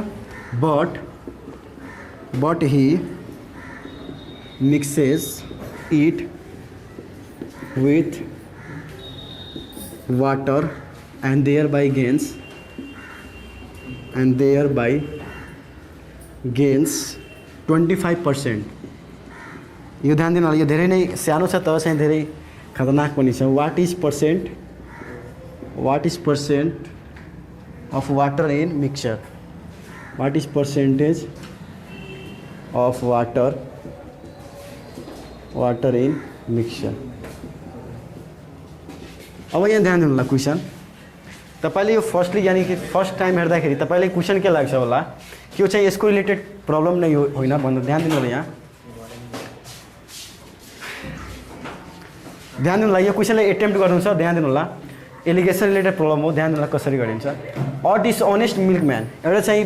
but he mixes it with water and thereby gains 25%। यो ध्यान दिनु होला, यो धेरै नै सानो छ तर चाहिँ धेरै खतरनाक पनि छ। What is percent of water in mixture, what is percentage of water in mixture. अब यहाँ ध्यान दिनु होला, क्वेसन तपाईँले यो फर्स्टली यानि कि फर्स्ट टाइम हेर्दाखेरि तपाईँले क्वेसन के लाग्छ होला, यो चाहिँ यसको रिलेटेड प्रब्लम नै होइन भनेर ध्यान दिनु होला। यहाँ ध्यान दिनु होला, यो क्वेसनलाई एटेम्प्ट गर्नु छ। ध्यान दिनु होला, एलिगेसन रिलेटेड प्रब्लम हो। ध्यान दिनु होला कसरी गरिन्छ। अ डिसअनेस्ट मिल्कम्यान, एउटा चाहिँ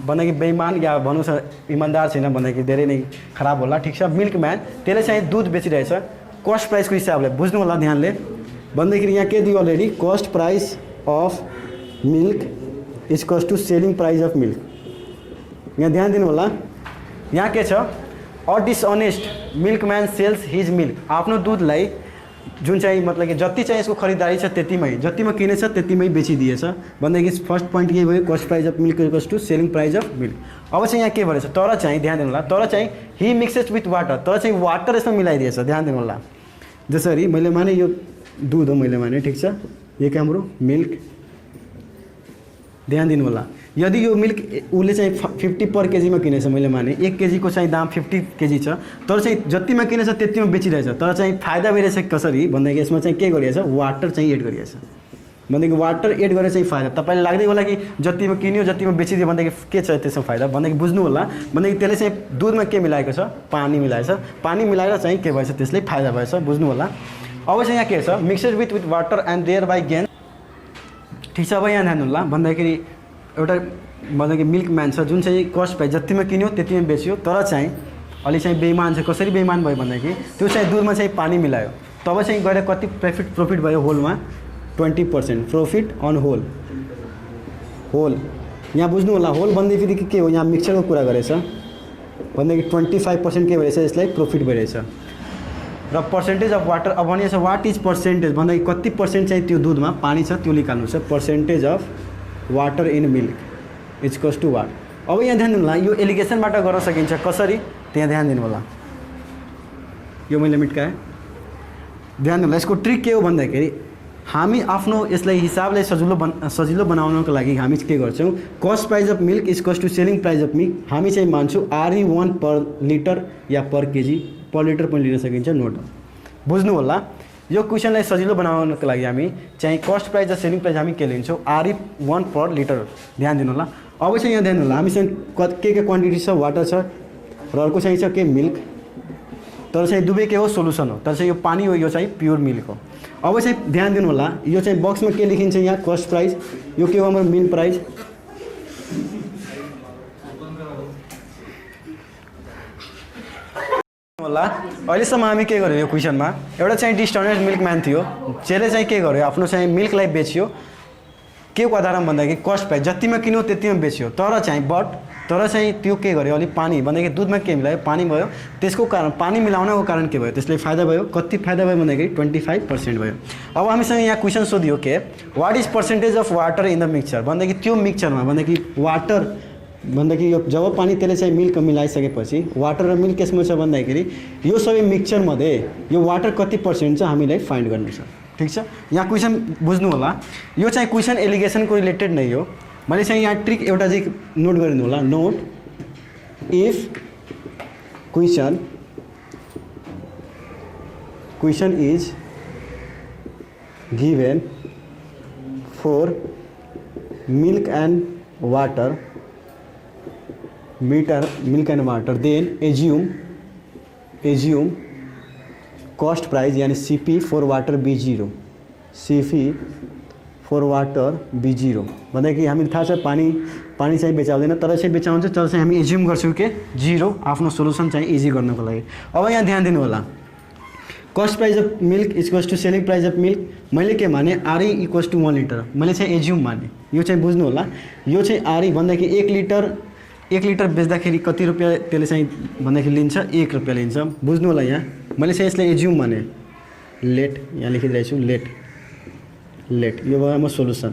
भन्दाखेरि बेइमान या भनौँ छ इमान्दार छैन भन्दाखेरि धेरै नै खराब होला, ठिक छ। मिल्कम्यान त्यसले चाहिँ दुध बेचिरहेछ कस्ट प्राइसको हिसाबले, बुझ्नु होला ध्यानले। भन्दाखेरि यहाँ के दियो already, cost price of milk is cost to selling price of milk. यहाँ ध्यान दिनु होला, यहाँ के छ, a dishonest milkman sells his milk, आफ्नो दुधलाई जुन चाहिँ मतलब कि जति चाहिँ यसको खरिदारी छ त्यतिमै, जतिमा किनेछ त्यतिमै बेचिदिएछ भन्दाखेरि फर्स्ट पोइन्ट के भयो, cost price of milk equals to selling price of milk. अब चाहिँ यहाँ के भनेछ, तर चाहिँ ध्यान दिनु होला, तर चाहिँ ही मिक्सेस विथ वाटर, तर चाहिँ वाटर यसमा मिलाइदिएछ। ध्यान दिनु होला, जसरी मैले माने यो दुध हो मैले माने, ठिक छ, यो के हाम्रो मिल्क। ध्यान दिनु होला, यदि यो मिल्क उसले चाहिँ 50 पर केजीमा किनेछ, मैले माने 1 केजीको चाहिँ दाम 50 केजी छ, तर चाहिँ जतिमा किनेछ त्यतिमा बेचिरहेछ, तर चाहिँ फाइदा भइरहेछ कसरी भन्दाखेरि यसमा चाहिँ के गरिएछ, वाटर चाहिँ एड गरिएछ। भन्दाखेरि वाटर एड गरेर चाहिँ फाइदा तपाईँलाई लाग्दै होला कि जतिमा किन्यो जतिमा बेचिदियो भन्दाखेरि के छ त्यसमा फाइदा भन्दाखेरि बुझ्नु होला। भन्दाखेरि त्यसले चाहिँ दुधमा के मिलाएको छ, पानी मिलाएछ, पानी मिलाएर चाहिँ के भएछ, त्यसले फाइदा भएछ, बुझ्नु होला। अब चाहिँ यहाँ के छ, mixed with water and thereby gain, ठिक छ। अब यहाँ ध्यान होला, भन्दाखेरि एउटा भन्दाखेरि मिल्कम्यान छ जुन चाहिँ कस्ट प्राइस जतिमा किन्यो त्यतिमा बेच्यो, तर चाहिँ अलि चाहिँ बेइमान छ। कसरी बेइमान भयो भन्दाखेरि त्यो चाहिँ दुधमा चाहिँ पानी मिलायो, तब चाहिँ गएर कति प्रफिट भयो होलमा, 20% प्रॉफिट ऑन होल। यहाँ बुझ्नु होला, होल भन्दाखेरि के हो, यहाँ मिक्सचरको कुरा गरेछ भन्दाखेरि 25% के भइरहेछ, यसलाई प्रॉफिट भइरहेछ। र पर्सेन्टेज अफ वाटर, अब भनिएछ वाट इज पर्सेन्टेज भन्दाखेरि कति पर्सेन्ट चाहिँ त्यो दुधमा पानी छ त्यो निकाल्नु छ। Percentage of water in milk is cost to what. अब यहाँ ध्यान दिनु होला, यो एलिगेसनबाट गर्न सकिन्छ कसरी, त्यहाँ ध्यान दिनु होला। यो मैले मिट्काएँ, ध्यान दिनु होला। यसको ट्रिक के हो भन्दाखेरि हामी आफ्नो यसलाई हिसाबले सजिलो बनाउनको लागि हामी के गर्छौँ, cost price of milk is cost to selling price of milk हामी चाहिँ मान्छौँ RE1 पर लिटर या पर केजी, पर लिटर पनि लिन सकिन्छ, नोट बुझ्नु होला। यो क्वेसनलाई सजिलो बनाउनको लागि हामी चाहिँ कस्ट प्राइस र सेलिङ प्राइस हामी के लिन्छौँ, RE1 पर लिटर। ध्यान दिनु होला। अब चाहिँ यहाँ ध्यान होला, हामीसँग के क्वान्टिटी छ, वाटर छ, र अर्को चाहिँ छ के मिल्क, तर चाहिँ दुवै के हो, सोलुसन हो, तर चाहिँ यो पानी हो, यो चाहिँ प्योर मिल्क हो। अब चाहिँ ध्यान दिनु होला, यो चाहिँ बक्समा के लेखिन्छ, यहाँ कस्ट प्राइस, यो के हो हाम्रो मिन प्राइस। होला अहिलेसम्म हामी के गर्यो, यो क्वेसनमा एउटा चाहिँ डिस्टर्नेड मिल्कम्यान थियो, जसले चाहिँ के गर्यो, आफ्नो चाहिँ मिल्कलाई बेच्यो के को आधारमा भन्दाखेरि कस्ट प्राइस जतिमा किन्यो त्यतिमा बेच्यो तर चाहिँ त्यो के गर्यो अलि पानी भन्दाखेरि दुधमा के मिलायो पानी भयो त्यसको कारण पानी मिलाउनको कारण के भयो त्यसले फाइदा भयो कति फाइदा भयो भन्दाखेरि 25% भयो। अब हामीसँग यहाँ क्वेसन सोधियो के what is percentage of water in the mixture भन्दाखेरि त्यो मिक्सचरमा भन्दाखेरि वाटर भन्दाखेरि यो जब पानी त्यसले चाहिँ मिल्क मिलाइसकेपछि वाटर र मिल्क यसमा छ भन्दाखेरि यो सबै मिक्सचरमध्ये यो वाटर कति पर्सेन्ट छ हामीलाई फाइन्ड गर्नु छ। ठीक छ, यहाँ क्वेसन बुझ्नु होला यो चाहिँ क्वेसन एलिगेसनको रिलेटेड नै हो। मैले चाहिँ यहाँ ट्रिक एउटा चाहिँ नोट गरिदिनु होला। Note if question is given for milk and water then assume cost price यानी CP for water B0 भन्दाखेरि हामीले थाहा छ पानी चाहिँ बेचाउँदैन तर चाहिँ बेचाउँछ तर चाहिँ हामी एज्युम गर्छौँ के 0 आफ्नो सोलुसन चाहिँ इजी गर्नको लागि। अब यहाँ ध्यान दिनु होला cost price of milk equals to selling price of milk मैले के माने RE इक्वल्स टू 1 लिटर मैले चाहिँ एज्युम माने यो चाहिँ बुझ्नु होला। यो चाहिँ RE भन्दाखेरि 1 लिटर बेच्दाखेरि कति रुपियाँ त्यसले चाहिँ भन्दाखेरि लिन्छ 1 रुपियाँ लिन्छ बुझ्नु होला। यहाँ मैले चाहिँ यसलाई एज्युम माने लेट यहाँ लेखिदिरहेको छु लेट यो भयो म सोलुसन।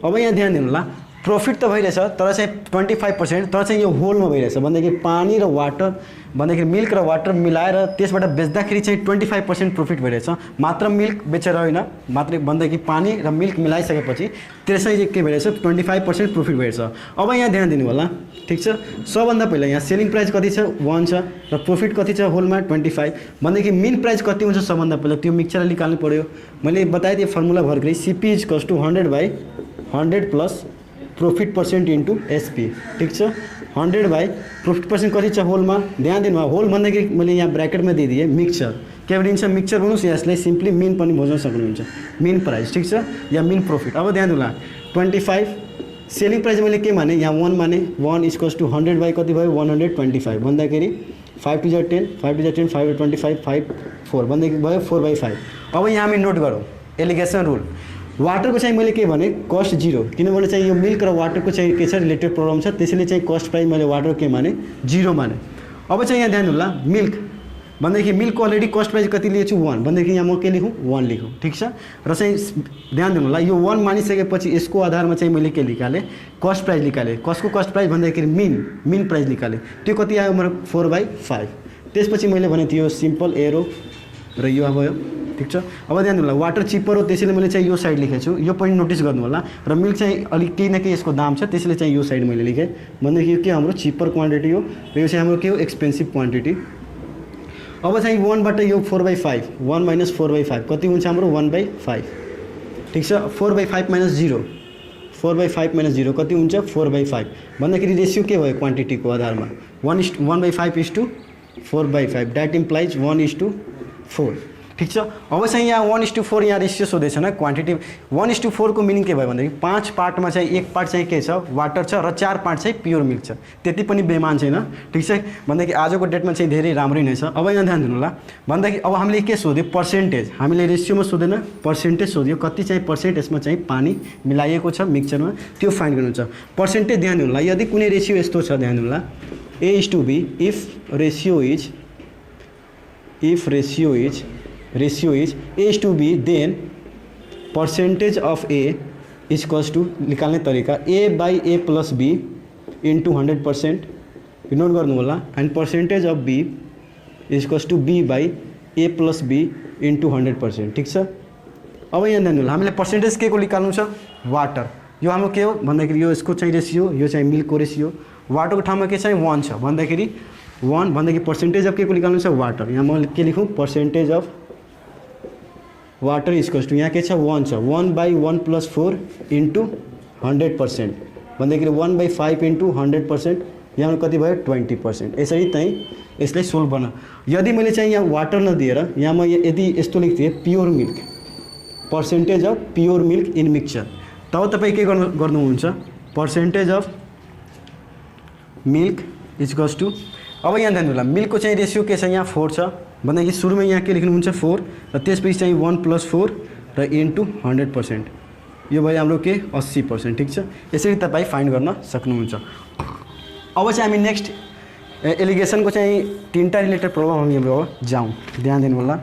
अब यहाँ ध्यान दिनु होला प्रॉफिट त भइरहेछ तर चाहिँ 25% तर चाहिँ यो होलमा भइरहेछ भन्दाखेरि पानी र वाटर भन्दाखेरि मिल्क र वाटर मिलाएर त्यसबाट बेच्दाखेरि चाहिँ 25% प्रॉफिट भइरहेछ मात्र मिल्क बेचेर होइन मात्र भन्दाखेरि पानी र मिल्क मिलाइसकेपछि त्यसै चाहिँ के भइरहेछ 25% प्रॉफिट भइरहेछ। अब यहाँ ध्यान दिनु होला ठीक छ। सबभन्दा पहिला यहाँ सेलिङ प्राइस कति छ 1 छ र प्रॉफिट कति छ होलमा 25 भन्दाखेरि मेन प्राइस कति हुन्छ सबभन्दा पहिला त्यो मिक्सचर निकाल्नु पर्यो। मैले बताइदिए फर्मुला भर्खरै CP is equals to 100/100 plus profit percent into SP। ठीक है 100 बाई प्रॉफिट परसेंट कति छ होलमा ध्यान दिनु होल भन्दाखेरि मैले यहाँ ब्रैकेटमा दिइदिएँ मिक्सचर के भनिन्छ मिक्सचर भन्नुस् यसलाई सिम्पली मिन पनि बुझ्न सक्नुहुन्छ मिन प्राइस ठीक छ या मिन प्रॉफिट। अब ध्यान दिनु 25 सेलिङ प्राइस मैले के माने यहाँ 1 माने 1 इक्वल्स टू 100 बाई कति भयो 125 भन्दाखेरि 5 to 10 5 to 10 5 to 25 5 4 भन्दाखेरि भयो 4/5। अब यहाँ हामी नोट गरौँ एलिगेसन रुल वाटर को चाहिँ मैले के भने कस्ट 0 किनभने चाहिँ यो मिल्क र वाटर को चाहिँ के छ रिलेटेड प्रब्लम छ त्यसैले चाहिँ कस्ट प्राइस मैले वाटर के माने 0 माने। अब चाहिँ यहाँ ध्यान दिनु होला मिल्क भन्दाखेरि मिल्क को अलरेडी कस्ट प्राइस कति लिएछु 1 भन्दाखेरि यहाँ म के लेखुँ 1 लेखुँ ठीक छ। र चाहिँ ध्यान दिनु होला यो 1 मानिसकेपछि यसको आधारमा चाहिँ मैले के निकालेँ कस्ट प्राइस निकालेँ कसको कस्ट प्राइस भन्दाखेरि मिन प्राइस निकालेँ त्यो कति आयो मेरो 4/5। त्यसपछि मैले भने थियो सिम्पल एरो र यो भयो ठीक छ। अब ध्यान दिनु होला वाटर चिपर हो त्यसैले मैले चाहिँ यो साइड लेखेको छु यो पनि नोटिस गर्नु होला र मिल्क चाहिँ अलिक केही न केही यसको दाम छ त्यसैले चाहिँ यो साइड मैले लेखेँ भन्दाखेरि यो के हाम्रो चिपर क्वान्टिटी हो र यो चाहिँ हाम्रो के हो एक्सपेन्सिभ क्वान्टिटी। अब चाहिँ 1 बाट यो 4/5 1 - 4/5 कति हुन्छ हाम्रो 1/5 ठीक छ। 4/5 - 0 4/5 - 0 कति हुन्छ 4/5 भन्दाखेरि रेसियो के भयो क्वान्टिटीको आधारमा 1/5 इज टू 4/5 द्याट इम्प्लाइज 1:4 ठीक छ। अब चाहिँ यहाँ 1:4 यहाँ रेसियो सोधेछ न क्वान्टिटी 1:4 को मिनिङ के भयो भन्दाखेरि 5 पार्टमा चाहिँ 1 पार्ट चाहिँ के छ वाटर छ र 4 पार्ट चाहिँ प्योर मिल्क छ त्यति पनि बेमान छैन ठीक छ भन्दाखेरि आजको डेटमा चाहिँ धेरै राम्रै नै छ। अब यहाँ ध्यान दिनु होला भन्दाखेरि अब हामीले के सोध्यो पर्सेन्टेज हामीले रेसियोमा सोधेन पर्सेन्टेज सोध्यो कति चाहिँ पर्सेन्ट यसमा चाहिँ पानी मिलाइएको छ मिक्सचरमा त्यो फाइन्ड गर्नु छ। पर्सेन्टेज ध्यान दिनु होला यदि कुनै रेसियो यस्तो छ ध्यान दिनु होला A:B if ratio is A:B then percentage of A is equals to निकाल्ने तरिका A/A + B into 100% नोट गर्नु होला and percentage of B is equals to B/A + B into 100% ठीक छ। अब यहाँ ध्यान दिनु होला हामीले पर्सेन्टेज के को निकाल्नु छ वाटर यो हाम्रो के हो भन्दाखेरि यो यसको चाहिँ रेसियो यो चाहिँ मिल्कको रेसियो वाटरको ठाउँमा के चाहिँ 1 छ भन्दाखेरि 1 भन्दाखेरि पर्सेन्टेज अफ के को निकाल्नु छ वाटर यहाँ म के लेखुँ percentage of water equals to यहाँ के छ 1 छ 1/1 + 4 into 100% भन्दाखेरि 1/5 into 100% यहाँ कति भयो 20%। यसरी चाहिँ यसलाई सोल्भ गर्न यदि मैले चाहिँ यहाँ वाटर नदिएर यहाँ म यदि यस्तो लेख्थेँ pure milk percentage of pure milk in mixture तब तपाईँ के गर्नुहुन्छ percentage of milk equals to अब यहाँ ध्यान दिनु होला मिल्कको चाहिँ रेसियो के छ यहाँ 4 छ भन्दाखेरि सुरुमा यहाँ के लेख्नुहुन्छ 4 र त्यसपछि चाहिँ 1 + 4 र इन्टु 100% यो भयो हाम्रो के 80%, ठिक छ। यसरी तपाईँ फाइन्ड गर्न सक्नुहुन्छ। अब चाहिँ हामी नेक्स्ट एलिगेसनको चाहिँ 3टा रिलेटेड प्रब्लम हामी अब जाउँ, ध्यान दिनु होला।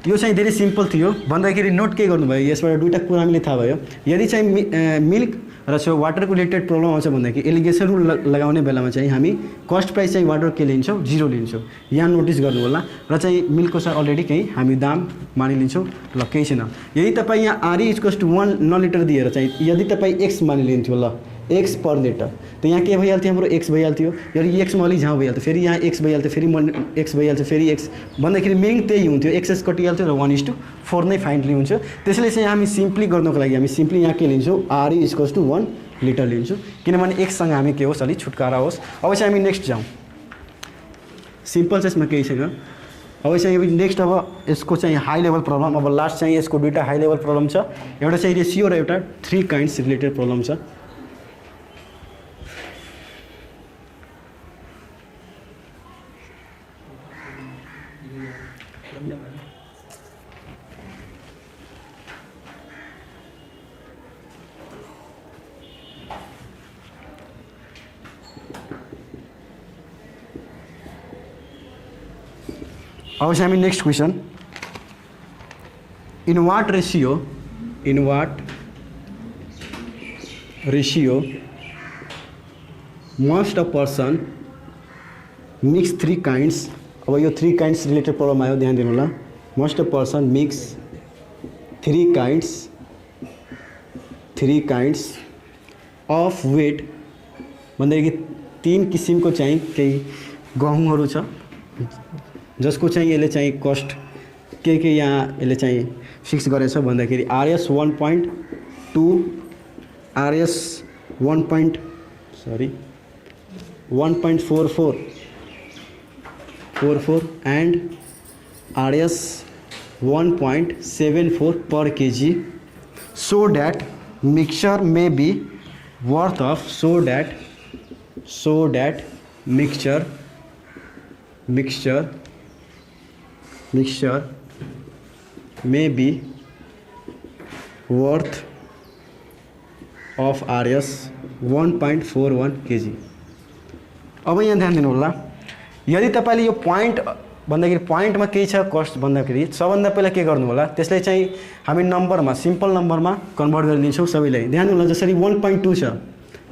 यो चाहिँ धेरै सिम्पल थियो भन्दाखेरि नोट के गर्नुभयो, यसबाट दुईवटा कुरा हामीले थाहा भयो। यदि चाहिँ मिल्क र वाटरको रिलेटेड प्रब्लम आउँछ भन्दाखेरि एलिगेसन रुल लगाउने बेलामा चाहिँ हामी कस्ट प्राइस चाहिँ वाटर के लिन्छौँ, 0 लिन्छौँ। यहाँ नोटिस गर्नु होला। र चाहिँ मिल्कको चाहिँ अलरेडी केही हामी दाम मानिलिन्छौँ, ल केही छैन। यदि तपाईँ यहाँ R is equals to 1 litre दिएर चाहिँ यदि तपाईँ एक्स मानिलिन्थ्यो, ल एक्स पर लिटर, तो यहाँ के भइहाल्थ्यो, हाम्रो एक्स भइहाल्थ्यो। यदि एक्समा अलि झाउँ भइहाल्थ्यो, फेरि यहाँ एक्स भइहाल्थ्यो, फेरि एक्स भइहाल्थ्यो, फेरि एक्स भन्दाखेरि मिनिङ त्यही हुन्थ्यो, एक्सेस कटिहाल्थ्यो र 1:4 नै फाइनली हुन्छ। त्यसैले चाहिँ हामी सिम्पली गर्नको लागि हामी सिम्पली यहाँ के लिन्छौँ, R is equals to 1 litre लिन्छौँ, किनभने एक्ससँग हामी के होस्, अलिक छुटकारा होस्। अब चाहिँ हामी नेक्स्ट जाउँ। सिम्पल चाहिँ यसमा केही छैन। अब चाहिँ नेक्स्ट अब यसको चाहिँ हाई लेभल प्रब्लम, अब लास्ट चाहिँ यसको दुईवटा हाई लेभल प्रब्लम छ। एउटा चाहिँ रेसियो र एउटा 3 काइन्ड्स रिलेटेड प्रब्लम छ। अब चाहिँ हामी next question, in what ratio must a person mix 3 kinds. अब यो 3 काइन्ड्स रिलेटेड प्रब्लम आयो, ध्यान दिनु होला। Must a person mix 3 kinds of wheat भन्दाखेरि 3 किसिमको चाहिँ केही गहुँहरू छ जसको चाहिँ यसले चाहिँ कस्ट के यहाँ यसले चाहिँ फिक्स गरेछ भन्दाखेरि RS 1.2 RS 1.44 and RS 1.74 per kg, so that mixture may be worth of mixture may be worth of RS 1.41 kg। अब यहाँ ध्यान दिनु होला। यदि तपाईले यो पोइन्ट भन्दाखेरि पोइन्टमा केही छ कस्ट भन्दाखेरि सबभन्दा पहिला के गर्नु होला, त्यसलाई चाहिँ हामी नम्बरमा सिम्पल नम्बरमा कन्भर्ट गरिदिन्छौँ सबैलाई। ध्यान दिनु होला, जसरी 1.2 छ,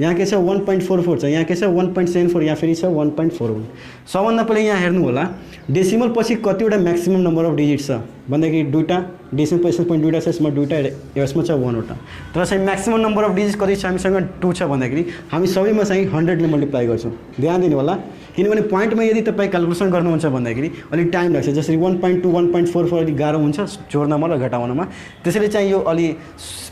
यहाँ के छ 1.44 छ, यहाँ के छ 1.74, यहाँ फेरि छ 1.41। सबभन्दा पहिले यहाँ हेर्नु होला डेसिमल पछि कतिवटा म्याक्सिमम नम्बर अफ डिजिट छ भन्दाखेरि दुईटा डेसिमल पछि पनि दुईटा छ, यसमा दुईटा, यसमा छ 1वटा। तर चाहिँ म्याक्सिमम नम्बर अफ डिजिट कति छ हामीसँग 2 छ भन्दाखेरि हामी सबैमा चाहिँ 100 ले मल्टिप्लाई गर्छौँ। ध्यान दिनु होला, किनभने पोइन्टमा यदि तपाईँ क्यालकुलेसन गर्नुहुन्छ भन्दाखेरि अलिक टाइम लाग्छ। जसरी 1.2 1.44 अलिक गाह्रो हुन्छ जोड्नमा र घटाउनमा। त्यसैले चाहिँ यो अलि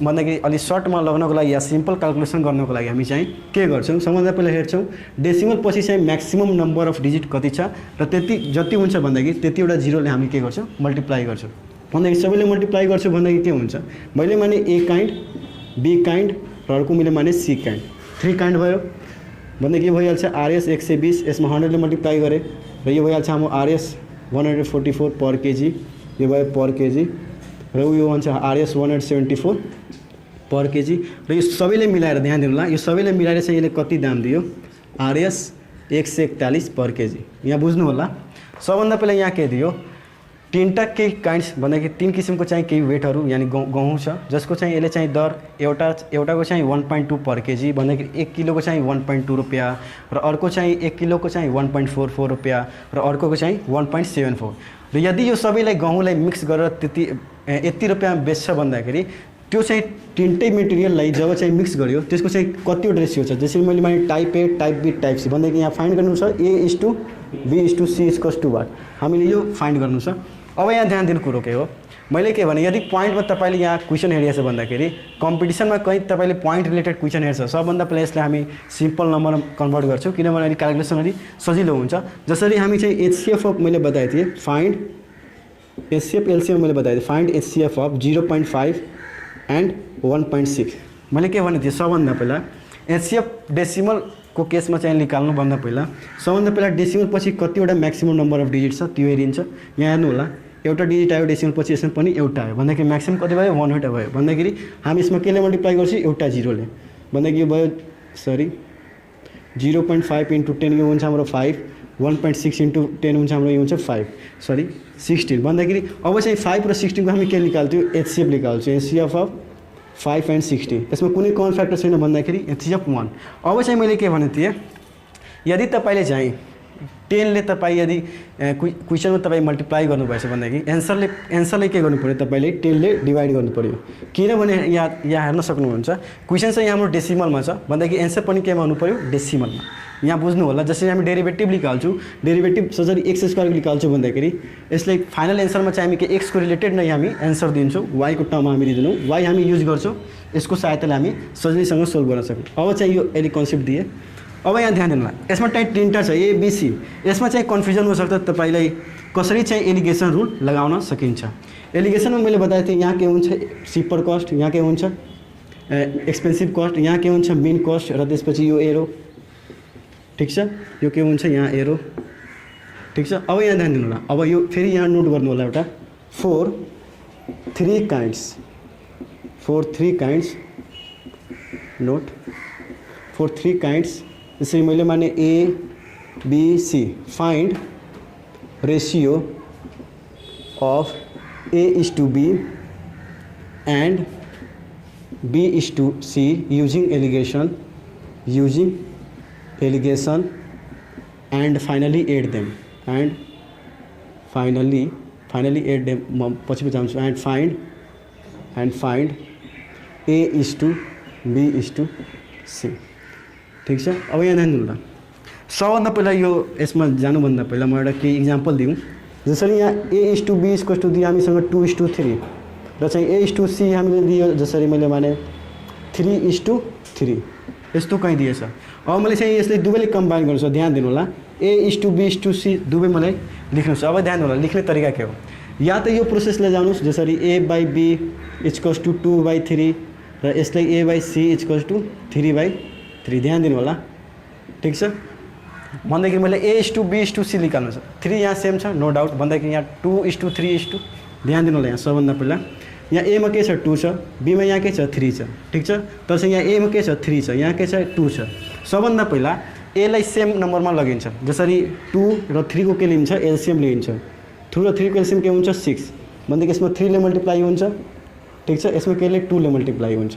भन्दाखेरि अलि सर्टमा लाग्नको लागि या सिम्पल क्यालकुलेसन गर्नको लागि हामी चाहिँ के गर्छौँ, सबभन्दा पहिला हेर्छौँ डेसिमल पछि चाहिँ म्याक्सिमम नम्बर अफ डिजिट कति छ र त्यति जति हुन्छ भन्दाखेरि त्यतिवटा जिरोले हामी के गर्छौँ, मल्टिप्लाई गर्छौँ। भन्दाखेरि सबैले मल्टिप्लाई गर्छु भन्दाखेरि के हुन्छ, मैले माने ए काइन्ड, बी काइन्ड र अर्को मैले माने सी काइन्ड, 3 काइन्ड भयो भन्दाखेरि के भइहाल्छ RS 120, यसमा 100 ले मल्टिप्लाई गरेँ र यो भइहाल्छ हाम्रो RS 144 पर केजी, यो भयो पर केजी र यो भन्छ RS 174 पर केजी र यो सबैले मिलाएर ध्यान दिनु होला, यो सबैले मिलाएर चाहिँ यसले कति दाम दियो, RS 141 पर केजी। यहाँ बुझ्नु होला, सबभन्दा पहिला यहाँ के दियो, 3टा केही काइन्ड्स भन्दाखेरि 3 किसिमको चाहिँ केही वेटहरू यानि गहुँ छ जसको चाहिँ यसले चाहिँ दर एउटाको चाहिँ 1.2 पर केजी भन्दाखेरि 1 किलोको चाहिँ 1.2 रुपियाँ र अर्को चाहिँ 1 किलोको चाहिँ 1.44 रुपियाँ र अर्कोको चाहिँ 1.74। र यदि यो सबैलाई गहुँलाई मिक्स गरेर यति रुपियाँमा बेच्छ भन्दाखेरि त्यो चाहिँ 3टै मेटेरियललाई जब चाहिँ मिक्स गर्यो त्यसको चाहिँ कतिवटा रेसियो छ, जसरी मैले माने type A, type B, type C भन्दाखेरि यहाँ फाइन्ड गर्नु छ A:B:C=1। हामीले यो फाइन्ड गर्नु छ। अब यहाँ ध्यान दिनु कुरो के हो, मैले के भने यदि पोइन्टमा तपाईँले यहाँ क्वेसन हेरिएछ भन्दाखेरि कम्पिटिसनमा कहीँ तपाईँले पोइन्ट रिलेटेड क्वेसन हेर्छ, सबभन्दा पहिला यसलाई हामी सिम्पल नम्बरमा कन्भर्ट गर्छौँ किनभने अलिक क्यालकुलेसन अलिक सजिलो हुन्छ। जसरी हामी चाहिँ HCF अफ मैले बताएको थिएँ, फाइन्ड HCF LCM मैले बताएको थिएँ, फाइन्ड HCF अफ 0.5 एन्ड 1.6। मैले के भनेको थिएँ, सबभन्दा पहिला HCF डेसिमलको केसमा चाहिँ निकाल्नुभन्दा पहिला सबभन्दा पहिला डेसिमल पछि कतिवटा म्याक्सिमम नम्बर अफ डिजिट छ त्यो हेरिन्छ। यहाँ हेर्नु होला एउटा डिजिट आयो डेसिमल पछि यसमा पनि एउटा आयो भन्दाखेरि म्याक्सिमम कति भयो 1 वटा भयो भन्दाखेरि हामी यसमा केले मल्टिप्लाई गर्छौँ एउटा जिरोले भन्दाखेरि यो भयो सरी 0.5 इन्टु 10 यो हुन्छ हाम्रो 5 1.6 इन्टु 10 हुन्छ हाम्रो यो हुन्छ 5 सरी 16 भन्दाखेरि अब चाहिँ 5 र 16 को हामी के निकाल्थ्यौँ एचसिएफ निकाल्छौँ एचसिएफ अफ 5 एन्ड 16 यसमा कुनै कमन फ्याक्टर छैन भन्दाखेरि एचसिएफ 1 अब चाहिँ मैले के भनेको थिएँ यदि तपाईँले चाहिँ 10 ले तपाईँ यदि क्वेसनमा तपाईँ मल्टिप्लाई गर्नुभएछ भन्दाखेरि एन्सरले के गर्नु पर्यो तपाईँले 10 ले डिभाइड गर्नु पर्यो किनभने यहाँ हेर्न सक्नुहुन्छ क्वेसन चाहिँ यहाँ हाम्रो डेसिमलमा छ भन्दाखेरि एन्सर पनि केमा हुनु पर्यो डेसिमलमा यहाँ बुझ्नु होला जसरी हामी डेरिभेटिभ निकाल्छौँ डेरिभेटिभ जसरी एक्स स्क्वायर निकाल्छौँ भन्दाखेरि यसलाई फाइनल एन्सरमा चाहिँ हामी के एक्स को रिलेटेड नै हामी एन्सर दिन्छौँ वाई को टर्ममा हामी दिदैनौँ वाई हामी युज गर्छौँ यसको सहायताले हामी सजिलैसँग सोल्भ गर्न सक्छौँ अब चाहिँ यो अहिले कन्सेप्ट दिए अब यहाँ ध्यान दिनु यसमा टाइप तिनवटा छ एबीसी यसमा चाहिँ कन्फ्युजन हुनसक्छ तपाईँलाई कसरी चाहिँ एलिगेसन रुल लगाउन सकिन्छ एलिगेसनमा मैले बताएको थिएँ यहाँ के हुन्छ सिपर कस्ट यहाँ के हुन्छ एक्सपेन्सिभ कस्ट यहाँ के हुन्छ मेन कस्ट र त्यसपछि यो एरो ठीक छ यो के हुन्छ यहाँ एरो ठीक छ अब यहाँ ध्यान दिनु होला अब यो फेरि यहाँ नोट गर्नु होला एउटा फोर थ्री काइन्ड्स यसरी मैले माने A B C find ratio of A is to B and B is to C using alligation and finally add them म पछि जान्छु and find a is to b is to c ठीक छ अब यहाँ ध्यान दिनु ल सबभन्दा पहिला यो यसमा जानुभन्दा पहिला म एउटा केही इक्जाम्पल दिउँ जसरी यहाँ a is to b equals to दियो हामीसँग 2 is to 3 र चाहिँ a is to c हामीले दियो जसरी मैले माने 3 is to 3 यस्तो कहीँ दिएछ अब मैले चाहिँ यसले दुवैले कम्बाइन गर्नु छ ध्यान दिनु होला A is to B is to C दुवै मलाई लेख्नु छ अब ध्यान दिनु होला लेख्ने तरिका के हो या त यो प्रोसेसले जानुस् जसरी A by B equals to 2/3 र यसलाई A by C equals to 3/3 ध्यान दिनु होला ठीक छ भन्दाखेरि मैले A is to B is to C निकाल्नु छ 3 यहाँ सेम छ नो डाउट भन्दाखेरि यहाँ 2 इज टू 3 इज टू ध्यान दिनु होला यहाँ सबभन्दा पहिला यहाँ एमा के छ 2 छ बीमा यहाँ के छ 3 छ ठीक छ तर चाहिँ यहाँ एमा के छ 3 छ यहाँ के छ 2 छ सबभन्दा पहिला एलाई सेम नम्बरमा लगिन्छ जसरी 2 र 3 को के लिन्छ एलसीएम लिन्छ 2 र 3 को एलसीएम के हुन्छ 6 भन्दाखेरि यसमा 3 ले मल्टिप्लाई हुन्छ ठीक छ यसमा केले 2 ले मल्टिप्लाई हुन्छ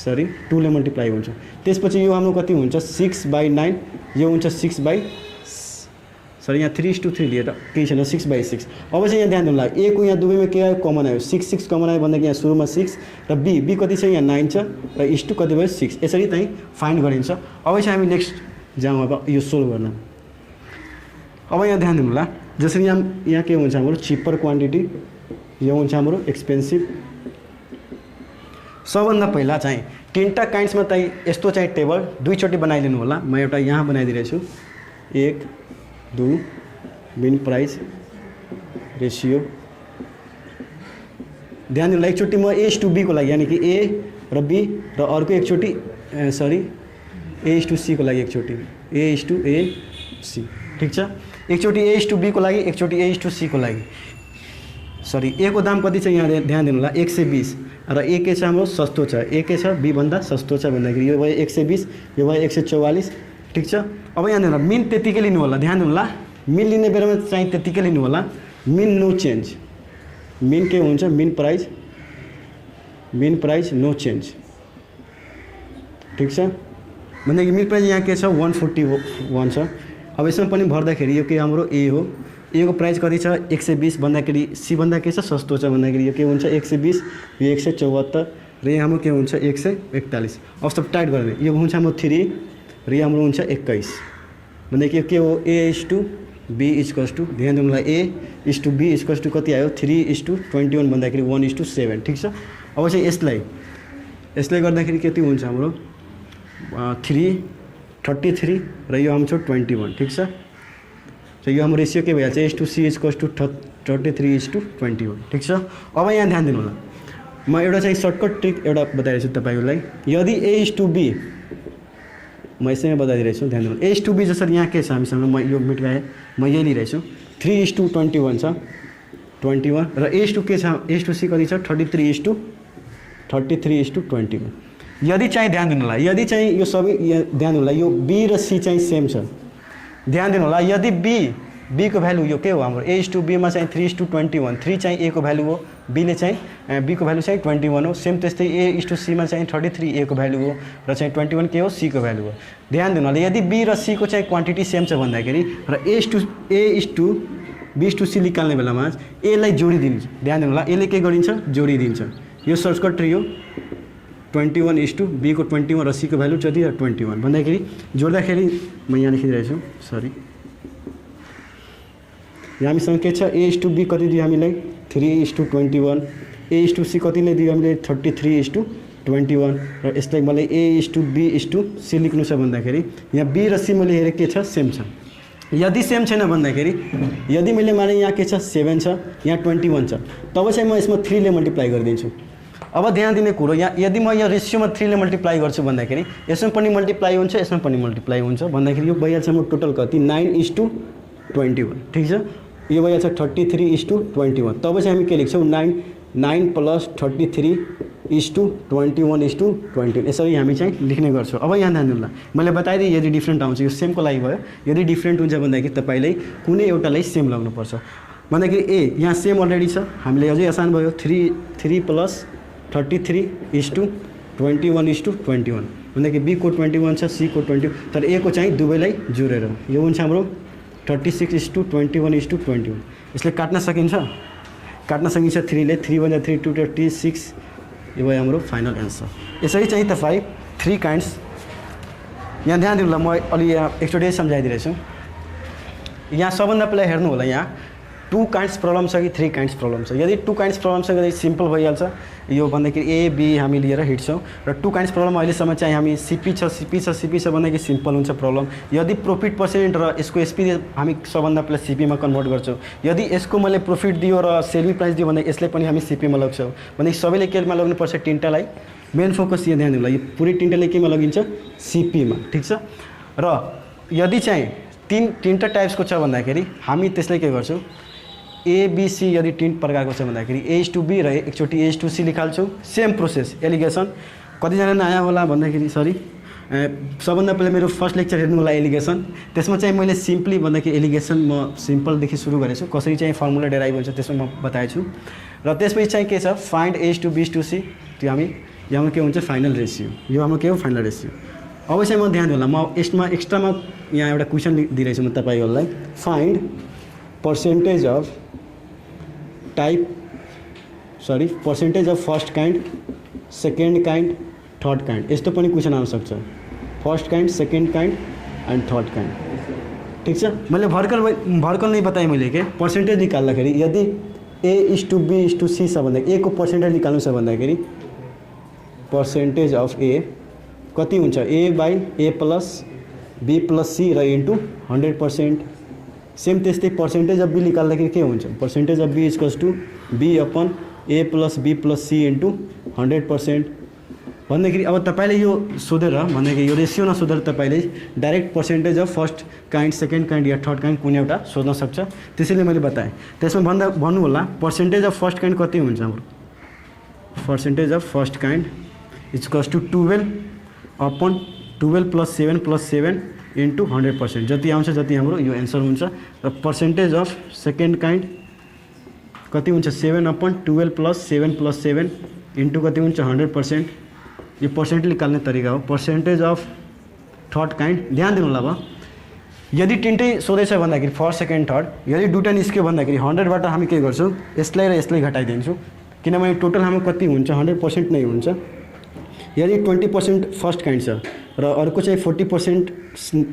सरी 2 ले मल्टिप्लाई हुन्छ त्यसपछि यो हाम्रो कति हुन्छ 6/9 यो हुन्छ 6 सरी यहाँ 3:3 लिएर केही छैन 6/6 अब चाहिँ यहाँ ध्यान दिनु होला ए को यहाँ दुवैमा के आयो कमन आयो 6 कमन आयो भन्दाखेरि यहाँ सुरुमा 6 र बी कति छ यहाँ 9 छ र इस टू कति भयो 6 यसरी चाहिँ फाइन्ड गरिन्छ अब चाहिँ हामी नेक्स्ट जाउँ अब यो सोल्भ गर्न अब यहाँ ध्यान दिनु होला जसरी यहाँ के हुन्छ हाम्रो चिपर क्वान्टिटी यो हुन्छ हाम्रो एक्सपेन्सिभ सबभन्दा पहिला चाहिँ तीनटा काइन्ड्समा चाहिँ यस्तो चाहिँ टेबल दुईचोटि बनाइदिनु होला म एउटा यहाँ बनाइदिरहेछु 1 2 मेन प्राइस रेसियो ध्यान दिनु होला एकचोटि म ए टू बी को लागि यानी कि ए र बी र अर्को एकचोटि सरी ए टू सी को लागि एकचोटि ए टू ए सी ठीक छ एकचोटि ए टू बी को लागि एकचोटि ए टू सी को लागि सरी ए को दाम कति छ यहाँ ध्यान दिनु होला 120 र ए के छ हाम्रो सस्तो छ ए के छ बी भन्दा सस्तो छ भन्दाखेरि यो भयो 120 यो भयो 144 ठीक छ अब यहाँ हेर्नु मिन त्यतिकै लिनु होला ध्यान दिनु होला मिन लिने बेलामा चाहिँ त्यतिकै लिनु होला मिन नो चेन्ज मिन के हुन्छ मिन प्राइस नो चेन्ज ठीक छ भन्दाखेरि मिन प्राइस यहाँ के छ 141 छ अब यसमा पनि भर्दाखेरि यो के हाम्रो ए हो ए को प्राइस कति छ 120 भन्दाखेरि सी भन्दा के छ सस्तो छ भन्दाखेरि यो के हुन्छ 120 यो 174 र यहाँ हाम्रो के हुन्छ 141 अब सब टाइट गर्ने यो हुन्छ हाम्रो 3 र यो हाम्रो हुन्छ 21 भन्दाखेरि यो के हो A is to B equals to ध्यान दिनु होला A is to B equals to कति आयो 3:21 भन्दाखेरि 1:7 ठीक छ अब चाहिँ यसलाई गर्दाखेरि कति हुन्छ हाम्रो 3:33 र यो आउँछ 21 ठीक छ तो यो हाम्रो रेसियो के भइहाल्छ एस टू सी इक्वल्स टू 33:21 ठीक छ अब यहाँ ध्यान दिनु होला म एउटा चाहिँ सर्टकट ट्रिक एउटा बताइरहेछु तपाईहरुलाई यदि ए इज टू बी म यसैमा बताइदिरहेछु छु ध्यान दिनु ए इज टू बी जसरी यहाँ के छ हामीसँग म यो मेटाए म यही लिइरहेछु 3:21 छ 21 र एच टू के छ एच टू सी कति छ 33:21 यदि चाहिँ ध्यान दिनु होला यदि चाहिँ यो सबै ध्यान होला यो बी र सी चाहिँ सेम छ ध्यान दिनु होला यदि बी को भ्यालु यो के हो हाम्रो एच टू बी मा चाहिँ 3:21 3 चाहिँ ए को भ्यालु हो बी ले चाहिँ बी को भ्यालु चाहिँ 21 हो सेम त्यस्तै ए टू सी मा चाहिँ 33 ए को भ्यालु हो र चाहिँ 21 के हो सी को भ्यालु हो ध्यान दिनु होला यदि बी र सी को चाहिँ क्वान्टिटी सेम छ भन्दाखेरि र ए टू बी टू सी निकाल्ने बेलामा ए लाई जोडिदिन्छ ध्यान दिनु होला ए ले के गरिन्छ जोडिदिन्छ यो सर्टकट ट्री हो 21 टू बी को 21 र सी को भ्यालु जति 21 भन्दाखेरि जोड्दाखेरि म यहाँ लेखिरहेको छु सरी यहाँ हामीसँग के छ ए टू बी कति दियो हामीलाई 3:21 ए टू सी कतिले दियो हामीले 33:21 र यसलाई मलाई ए टू बी टू सी लेख्नु छ भन्दाखेरि यहाँ बी र सी मैले हेरेँ के छ सेम छ यदि सेम छैन भन्दाखेरि यदि मैले माने यहाँ के छ 7 छ यहाँ 21 छ तब चाहिँ म यसमा 3 ले मल्टिप्लाई गरिदिन्छु अब ध्यान दिने कुरो यहाँ यदि म यहाँ रेसियोमा 3 ले मल्टिप्लाई गर्छु भन्दाखेरि यसमा पनि मल्टिप्लाई हुन्छ यसमा पनि मल्टिप्लाई हुन्छ भन्दाखेरि यो भइहाल्छ म टोटल कति 9:21 ठीक छ यो भइहाल्छ 33:21 तब चाहिँ हामी के लेख्छौँ 9 + 33:21 यसरी हामी चाहिँ लेख्ने गर्छौँ अब यहाँ ध्यान दिनु मैले बताइदिएँ यदि डिफ्रेन्ट आउँछ यो सेमको लागि भयो यदि डिफ्रेन्ट हुन्छ भन्दाखेरि तपाईँले कुनै एउटालाई सेम लगाउनुपर्छ भन्दाखेरि ए यहाँ सेम अलरेडी छ हामीले अझै आसान भयो 3 + 33:21 भन्दाखेरि बी को 21 छ सी को 20 तर ए को चाहिँ दुवैलाई जोडेर यो हुन्छ हाम्रो 36:21 यसले काट्न सकिन्छ 3 ले 3 * 3 = 36 यो भयो हाम्रो फाइनल एन्सर यसरी चाहिँ तपाईँ 3 काइन्ड्स यहाँ ध्यान दिनु होला म अलि यहाँ एकचोटि सम्झाइदिरहेछु यहाँ सबभन्दा पहिला हेर्नु होला यहाँ 2 काइन्ड्स प्रब्लम छ कि 3 काइन्ड्स प्रब्लम छ यदि 2 काइन्ड्स प्रब्लम छ भने सिम्पल भइहाल्छ यो भन्दाखेरि ए बी हामी लिएर हिँड्छौँ र 2 काइन्ड्स प्रब्लम अहिलेसम्म चाहिँ हामी सिपी छ भन्दाखेरि सिम्पल हुन्छ प्रब्लम यदि प्रॉफिट पर्सेन्ट र यसको एसपी हामी सबभन्दा पहिला सिपीमा कन्भर्ट गर्छौँ यदि यसको मैले प्रॉफिट दियो र सेलिङ प्राइस दियो भने यसलाई पनि हामी सिपीमा लग्छौँ भने सबैले केमा लग्नुपर्छ तिनटालाई मेन फोकस यहाँ ध्यान दिनु होला यो पुरै तिनटाले केमा लगिन्छ सिपीमा ठीक छ र यदि चाहिँ तीनटा टाइप्सको छ भन्दाखेरि हामी त्यसलाई के गर्छौँ एबीसी यदि 3 प्रकारको छ भन्दाखेरि एच टू बी र एकचोटि एच टू सी निकाल्छौँ सेम प्रोसेस एलिगेसन कतिजना नयाँ होला भन्दाखेरि सरी सबभन्दा पहिला मेरो फर्स्ट लेक्चर हेर्नु होला एलिगेसन त्यसमा चाहिँ मैले सिम्पली भन्दाखेरि एलिगेसन म सिम्पलदेखि सुरु गरेको छु कसरी चाहिँ फर्मुला डेराइभ हुन्छ त्यसमा म बताएको छु र त्यसपछि चाहिँ के छ find H to B to C त्यो हामी यहाँ के हुन्छ फाइनल रेसियो यो हाम्रो के हो फाइनल रेसियो अब चाहिँ म ध्यान होला म यसमा एक्स्ट्रामा यहाँ एउटा क्वेसन दिइरहेछु म तपाईँहरूलाई find percentage of percentage of first kind second kind third kind यस्तो पनि क्वेसन आउन सक्छ first kind second kind and third kind ठीक छ मैले भर्खर नै बताएँ मैले के पर्सेन्टेज निकाल्दाखेरि यदि ए टू बी टू सी छ भन्दाखेरि ए को पर्सेन्टेज निकाल्नु छ भन्दाखेरि पर्सेन्टेज अफ ए कति हुन्छ A by A plus B plus C र इन्टु 100% सेम त्यस्तै पर्सेन्टेज अफ बी निकाल्दाखेरि के हुन्छ percentage of B equals to B upon A plus B plus C into 100% भन्दाखेरि अब तपाईँले यो सोधेर भन्दाखेरि यो रेसियो नसोधेर तपाईँले direct percentage of first kind second kind yeah third kind कुनै एउटा सोध्न सक्छ त्यसैले मैले बताएँ त्यसमा भन्नु होला पर्सेन्टेज अफ फर्स्ट काइन्ड कति हुन्छ हाम्रो percentage of first kind equals to 12 upon 12 + 7 into 100% जति आउँछ जति हाम्रो यो एन्सर हुन्छ र पर्सेन्टेज अफ सेकेन्ड काइन्ड कति हुन्छ 7/12 + 7 इन्टु कति हुन्छ 100% यो पर्सेन्ट निकाल्ने तरिका हो पर्सेन्टेज अफ थर्ड काइन्ड ध्यान दिनु होला अब यदि तिनटै सोधेछ भन्दाखेरि फर्स्ट सेकेन्ड थर्ड यदि दुईटा निस्क्यो भन्दाखेरि 100बाट हामी के गर्छौँ यसलाई र यसलाई घटाइदिन्छौँ किनभने टोटल हाम्रो कति हुन्छ 100% नै हुन्छ यदि 20% फर्स्ट काइन्ड छ र अर्को चाहिँ 40%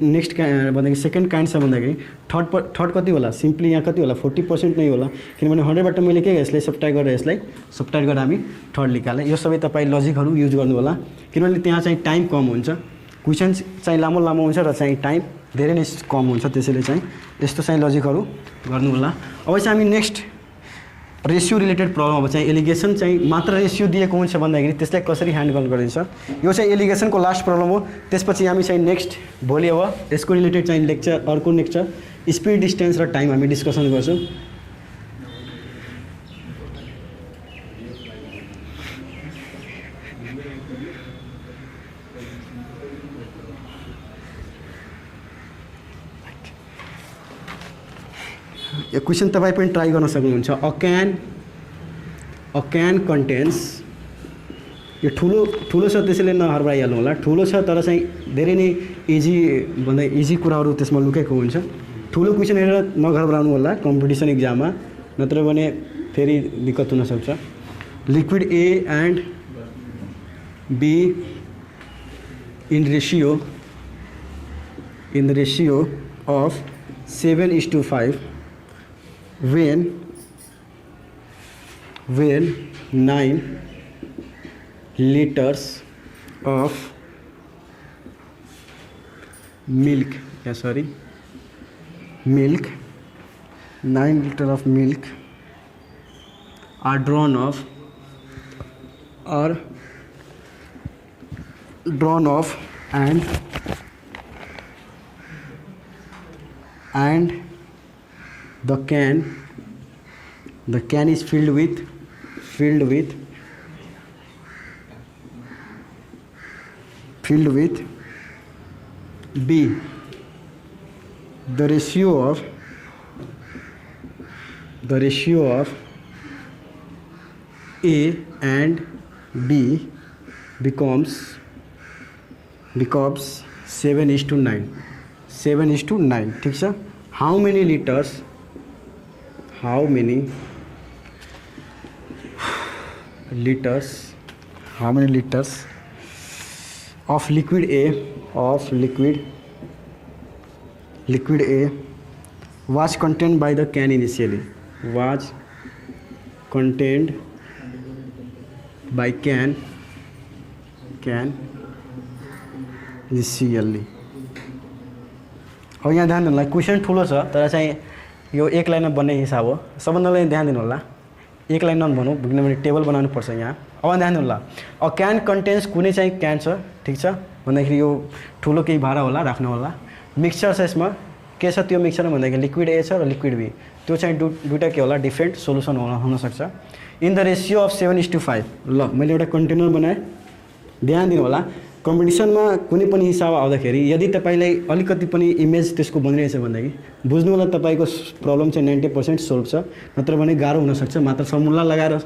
नेक्स्ट भन्दाखेरि सेकेन्ड काइन्ड छ भन्दाखेरि थर्ड कति होला सिम्पली यहाँ कति होला 40% नै होला किनभने 100बाट मैले के यसलाई सब्ट्र्याक्ट गरेर हामी थर्ड निकालेँ यो सबै तपाईँ लजिकहरू युज गर्नु होला किनभने त्यहाँ चाहिँ टाइम कम हुन्छ क्वेसन चाहिँ लामो हुन्छ र चाहिँ टाइम धेरै नै कम हुन्छ त्यसैले चाहिँ यस्तो चाहिँ लजिकहरू गर्नु होला अब चाहिँ हामी नेक्स्ट रेसियो रिलेटेड प्रब्लम अब चाहिँ एलिगेसन चाहिँ मात्र रेसियो दिएको हुन्छ भन्दाखेरि त्यसलाई कसरी ह्यान्डल गरिन्छ यो चाहिँ एलिगेसनको लास्ट प्रब्लम हो त्यसपछि हामी चाहिँ नेक्स्ट भोलि अब यसको रिलेटेड चाहिँ लेक्चर अर्को लेक्चर स्पिड डिस्टेन्स र टाइम हामी डिस्कसन गर्छौँ यो क्वेसन तपाईँ पनि ट्राई गर्न सक्नुहुन्छ। अ क्यान कन्टेन्स, यो ठुलो छ त्यसैले नहर्बाइहाल्नु होला, ठुलो छ तर चाहिँ धेरै नै इजी भन्दा इजी कुराहरू त्यसमा लुकेको हुन्छ। ठुलो क्वेसन हेरेर नघबराउनु होला कम्पिटिसन इक्जाममा, नत्र भने फेरि दिक्कत हुनसक्छ। Liquid A and B in the ratio of 7:5 when 9 liters of milk 9 liters of milk are drawn off and the can is filled with B. The ratio of A and B becomes 7:9 ठीक छ। How many liters of liquid A was contained by the can initially? Was contained by can initially। अब यहाँ ध्यान दिनु होला, question ठुलो छ तर चाहिँ यो एक लाइनमा बन्ने हिसाब हो, सबभन्दा ध्यान दिनु होला। एक लाइन नभनौँ किनभने टेबल बनाउनु पर्छ यहाँ। अब ध्यान दिनु होला, अ क्यान कन्टेन्स कुनै चाहिँ क्यान छ ठिक छ भन्दाखेरि यो ठुलो केही भाडा होला राख्नु होला। मिक्सचर छ, यसमा के छ त्यो मिक्सचरमा भन्दाखेरि लिक्विड ए छ र लिक्विड बी, त्यो चाहिँ दुईवटा के होला डिफ्रेन्ट सोलुसन हुनसक्छ। In the ratio of 7:5। ल मैले एउटा कन्टेनर बनाएँ, ध्यान दिनु होला। कम्पिटिसनमा कुनै पनि हिसाब आउँदाखेरि यदि तपाईँलाई अलिकति पनि इमेज त्यसको बनिरहेछ भनेदेखि बुझ्नु होला तपाईँको प्रब्लम चाहिँ 90% सोल्भ छ, नत्र भने गाह्रो हुनसक्छ। मात्र फर्मुला लगाएर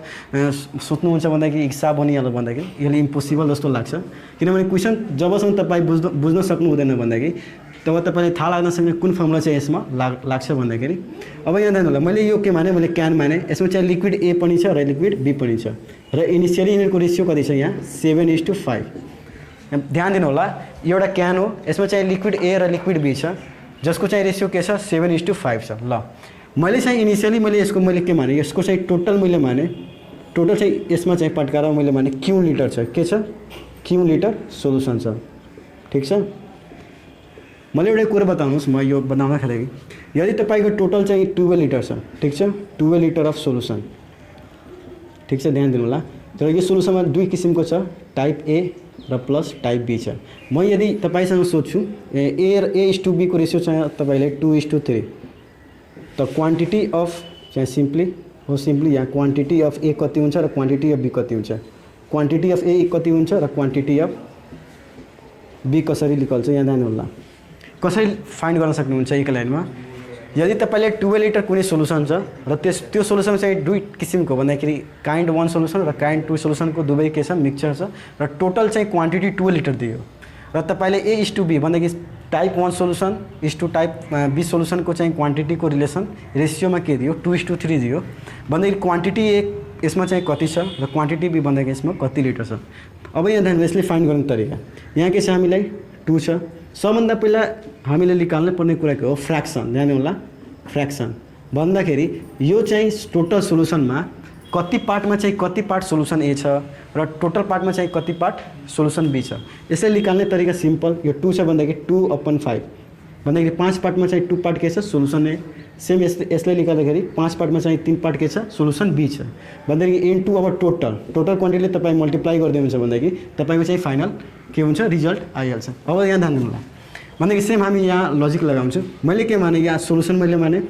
सोच्नुहुन्छ भन्दाखेरि हिसाब बनिहाल्यो भन्दाखेरि यसले इम्पोसिबल जस्तो लाग्छ। किनभने क्वेसन जबसम्म तपाईँ बुझ्न सक्नु हुँदैन भन्दाखेरि तब तपाईँले थाहा लाग्न सक्ने कुन फर्मुला चाहिँ यसमा लाग्छ भन्दाखेरि। अब यहाँ ध्यान होला, मैले यो के माने, मैले क्यान माने, यसमा चाहिँ लिक्विड ए पनि छ र लिक्विड बी पनि छ र इनिसियली यिनीहरूको रेसियो कति छ यहाँ 7:5। ध्यान दिनु होला, एउटा क्यान हो, यसमा चाहिँ लिक्विड ए र लिक्विड बी छ जसको चाहिँ रेसियो के छ 7:5 छ। ल मैले चाहिँ इनिसियली मैले के माने, यसको चाहिँ टोटल मैले माने, टोटल चाहिँ यसमा चाहिँ पट्काएर मैले माने क्यु लिटर छ, के छ क्यु लिटर सोलुसन छ ठिक छ। मैले एउटा कुरा बताउनुहोस्, म यो बनाउँदाखेरि यदि तपाईँको टोटल चाहिँ 12 लिटर छ ठिक छ, 12 लिटर अफ सोलुसन ठिक छ, ध्यान दिनु होला। तर यो सोलुसनमा दुई किसिमको छ, टाइप ए र प्लस टाइप बी छ। म यदि तपाईँसँग सोध्छु A:B को रेसियो चाहिँ तपाईँले 2:3, त क्वान्टिटी अफ चाहिँ सिम्पली यहाँ क्वान्टिटी अफ ए कति हुन्छ र क्वान्टिटी अफ बी कति हुन्छ, क्वान्टिटी अफ ए कति हुन्छ र क्वान्टिटी अफ बी कसरी निकाल्छ यहाँ ध्यान होला। कसरी फाइन्ड गर्न सक्नुहुन्छ एक लाइनमा, यदि तपाईँले 12 लिटर कुनै सोलुसन छ र त्यो सोलुसन चाहिँ दुई किसिमको भन्दाखेरि काइन्ड 1 सोलुसन र काइन्ड 2 सोलुसनको दुवै के छ मिक्सचर छ र टोटल चाहिँ क्वान्टिटी 12 लिटर दियो र तपाईँले A:B भन्दाखेरि type 1 solution to type B सोलुसनको चाहिँ क्वान्टिटीको रेसियोमा के दियो 2:3 दियो भन्दाखेरि क्वान्टिटी ए यसमा चाहिँ कति छ र क्वान्टिटी बी भन्दाखेरि यसमा कति लिटर छ। अब यहाँ ध्यान यसले फाइन्ड गर्ने तरिका यहाँ के छ, हामीलाई 2 छ। सबभन्दा पहिला हामीले निकाल्नु पर्ने कुरा के हो, फ्र्याक्सन। ध्यान होला, फ्र्याक्सन भन्दाखेरि यो चाहिँ टोटल सोलुसनमा कति पार्टमा चाहिँ कति पार्ट सोलुसन ए छ र टोटल पार्टमा चाहिँ कति पार्ट सोलुसन बी छ। यसले निकाल्ने तरिका सिम्पल, यो 2 छ भन्दाखेरि 2/5 भन्दाखेरि 5 पार्टमा चाहिँ 2 पार्ट के छ सोलुसन ए, सेम यसले निकाल्दाखेरि 5 पार्टमा चाहिँ 3 पार्ट के छ सोलुसन बी छ भन्दाखेरि इन्टु अब टोटल क्वान्टिटीले तपाईँ मल्टिप्लाई गरिदिनुहुन्छ भन्दाखेरि तपाईँको चाहिँ फाइनल के हुन्छ रिजल्ट आइहाल्छ। अब यहाँ ध्यान दिनु होला भन्दाखेरि सेम हामी यहाँ लजिक लगाउँछु। मैले के माने, यहाँ सोलुसन मैले माने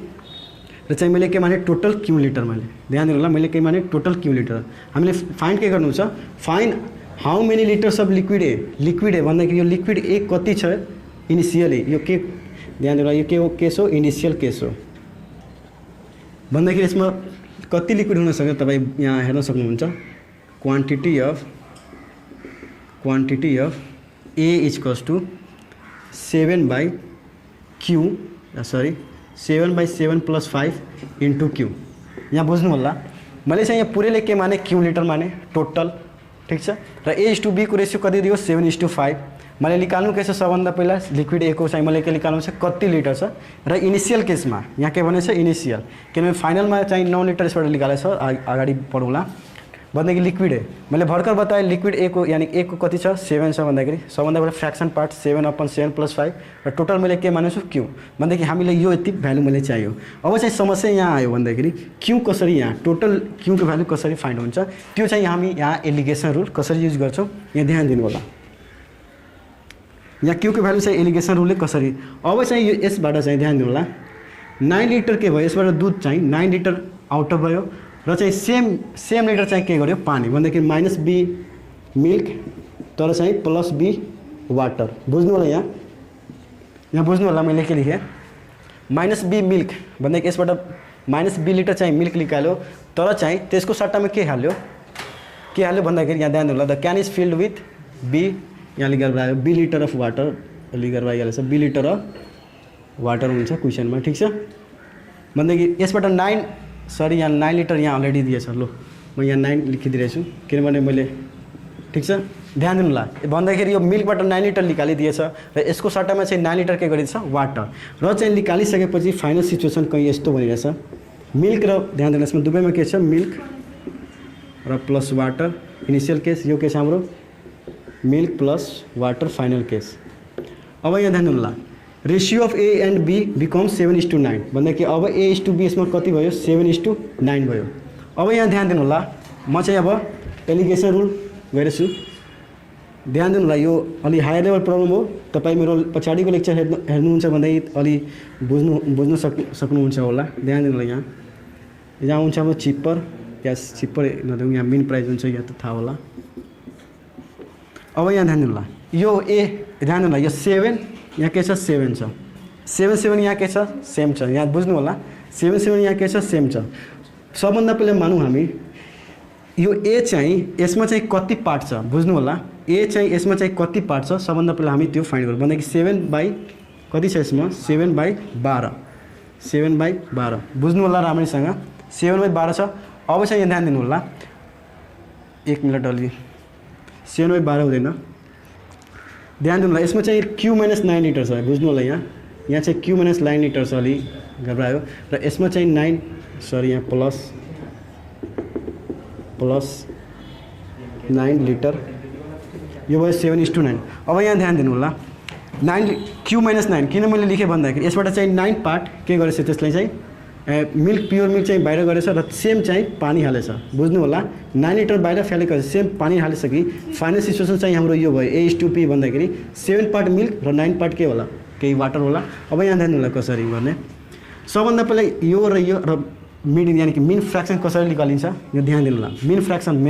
र चाहिँ मैले के माने टोटल क्यु लिटर, मैले ध्यान दिनु होला मैले के माने टोटल क्यु लिटर। हामीले फाइन्ड के गर्नु छ, find how many liters of liquid ए भन्दाखेरि यो लिक्विड ए कति छ इनिसियली, यो के ध्यान दिनु, यो के हो केस हो, इनिसियल केस हो भन्दाखेरि यसमा कति लिक्विड हुन सक्छ तपाईँ यहाँ हेर्न सक्नुहुन्छ। Quantity of A equals to 7/7 + 5 × Q। यहाँ बुझ्नु होला, मैले चाहिँ यहाँ पुरैले के माने, क्यू लिटर माने टोटल, ठीक छ। र A/B को रेसियो कति दियो, 7:5। मैले निकाल्नु के छ सबभन्दा पहिला लिक्विड ए को चाहिँ मैले के निकाल्नु छ, कति लिटर छ। र इनिसियल केसमा यहाँ के भनेछ, इनिसियल, किनभने फाइनलमा चाहिँ 9 लिटर यसबाट निकालेछ, अगाडि पढौँला भन्दाखेरि लिक्विड ए मैले भर्खर बताएँ लिक्विड ए को, यानी ए को कति छ, 7 छ भन्दाखेरि सबभन्दा पहिला फ्र्याक्सन पार्ट 7/7 + 5 र टोटल मैले के मानेछु, क्यू भन्दाखेरि हामीलाई यो यति भ्यालु मैले चाहियो। अब चाहिँ समस्या यहाँ आयो भन्दाखेरि क्यू कसरी, यहाँ टोटल क्यू को भ्यालु कसरी फाइन्ड हुन्छ, त्यो चाहिँ हामी यहाँ एलिगेसन रुल कसरी युज गर्छौँ यहाँ ध्यान दिनु होला। यहाँ क्यू को भ्यालु चाहिँ एलिगेसन रुलले कसरी, अब चाहिँ यो यसबाट चाहिँ ध्यान दिनु होला। 9 लिटर के भयो, यसबाट दुध चाहिँ 9 लिटर आउट अफ भयो र चाहिँ सेम लिटर चाहिँ के गर्यो, पानी भन्दाखेरि -B मिल्क तर चाहिँ +B वाटर। बुझ्नु होला, यहाँ बुझ्नु होला मैले के लेखेँ, -B मिल्क भन्दाखेरि यसबाट -B लिटर चाहिँ मिल्क निकाल्यो तर चाहिँ त्यसको सट्टामा के हाल्यो भन्दाखेरि यहाँ ध्यान दिनु होला, the can is filled with B, यहाँ लेखेर आयो B लिटर अफ वाटर, लेखेर आइहाल्छ B लिटर अफ वाटर हुन्छ क्वेसनमा, ठिक छ। भन्दाखेरि यसबाट 9 लिटर यहाँ अलरेडी दिएछ, लो म यहाँ 9 लेखिदिरहेको छु किनभने मैले, ठिक छ ध्यान दिनु होला। भन्दाखेरि यो मिल्कबाट 9 लिटर निकालिदिएछ र यसको सट्टामा चाहिँ 9 लिटर के गरिन्छ, वाटर, र चाहिँ निकालिसकेपछि फाइनल सिचुएसन कहीँ यस्तो भनिरहेछ, मिल्क र ध्यान दिनु यसमा दुवैमा के छ, मिल्क र प्लस वाटर इनिसियल केस, यो के छ हाम्रो milk plus water final case. अब यहाँ ध्यान दिनु होला, ratio of A and B become 7:9 भन्दाखेरि अब A/B यसमा कति भयो, 7:9 भयो। अब यहाँ ध्यान दिनु होला, म चाहिँ अब एलिगेसन रुल गइरहेछु, ध्यान दिनु होला। यो अलि हाई लेभल प्रब्लम हो, तपाईँ मेरो पछाडिको लेक्चर हेर्नुहुन्छ भन्दाखेरि अलि बुझ्न सक्नुहुन्छ होला। ध्यान दिनु होला, यहाँ हुन्छ अब चिपर, यहाँ चिपर नदेऊ, यहाँ मेन प्राइस हुन्छ यहाँ त थाहा होला। अब यहाँ ध्यान दिनु होला, यो ए ध्यान दिनु होला, यो 7 यहाँ के छ, 7 छ, 7 यहाँ के छ, सेम छ, यहाँ बुझ्नु होला 7 यहाँ के छ, सेम छ। सबभन्दा पहिला मानौँ हामी यो ए चाहिँ यसमा चाहिँ कति पार्ट छ, बुझ्नु होला, ए चाहिँ यसमा चाहिँ कति पार्ट छ सबभन्दा पहिला हामी त्यो फाइन्ड गरौँ भन्दाखेरि 7 कति छ यसमा, 7/12 बुझ्नु होला राम्रैसँग, 7/12 छ। अब चाहिँ यहाँ ध्यान दिनु होला, 1 मिनट अलि 7/12 हुँदैन, ध्यान दिनु होला, यसमा चाहिँ Q - 9 लिटर छ, बुझ्नु होला, यहाँ चाहिँ Q - 9 लिटर छ, अलि घबरायो, र यसमा चाहिँ 9 यहाँ प्लस 9 लिटर, यो भयो 7:9। अब यहाँ ध्यान दिनु होला, Q - 9 किन मैले लेखेँ भन्दाखेरि यसबाट चाहिँ 9 पार्ट के गरेछ, त्यसलाई चाहिँ मिल्क, प्योर मिल्क चाहिँ बाहिर गरेछ र सेम चाहिँ पानी हालेछ, बुझ्नु होला। 9 लिटर बाहिर फालेको सेम पानी हालेछ कि फाइनल सिचुएसन चाहिँ हाम्रो यो भयो A/P भन्दाखेरि 7 पार्ट मिल्क र 9 पार्ट के होला, केही वाटर होला। अब यहाँ ध्यान होला कसरी गर्ने, सबभन्दा पहिला यो र मिड यानि कि मिन फ्र्याक्सन कसरी निकालिन्छ यो ध्यान दिनु होला। मेन फ्र्याक्सन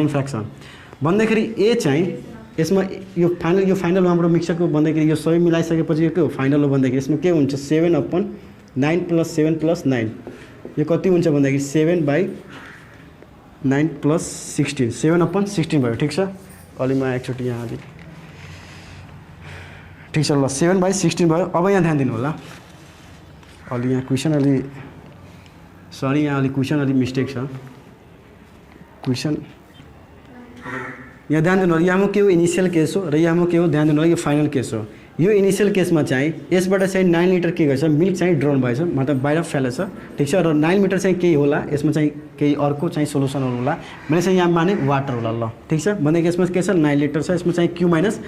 भन्दाखेरि ए चाहिँ यसमा यो फाइनल हाम्रो मिक्सरको भन्दाखेरि यो सबै मिलाइसकेपछि के हो फाइनल हो भन्दाखेरि यसमा के हुन्छ, 7/9 + 7 + 9 यो कति हुन्छ भन्दाखेरि 7/9 + 16 7/16 भयो, ठिक छ। अलि म एकचोटि यहाँ अलि ठिक छ, ल 7/16 भयो। अब यहाँ ध्यान दिनु होला, अलि यहाँ क्वेसन अलि सरी, यहाँ अलि क्वेसन अलि मिस्टेक छ, क्वेसन यहाँ ध्यान दिनु होला। यहाँ के हो, इनिसियल केस हो र यहाँ के हो, ध्यान दिनु होला, यो फाइनल केस हो। यो इनिसियल केसमा चाहिँ यसबाट चाहिँ 9 लिटर के गर्छ, मिल्क चाहिँ ड्रोन भएछ, मतलब बाहिर फ्यालेछ, ठिक छ। र 9 लिटर चाहिँ केही होला, यसमा चाहिँ केही अर्को चाहिँ सोलुसनहरू होला, मैले चाहिँ यहाँ माने वाटर होला, ल ठिक छ। भन्दाखेरि यसमा के छ, 9 लिटर छ, यसमा चाहिँ Q - 9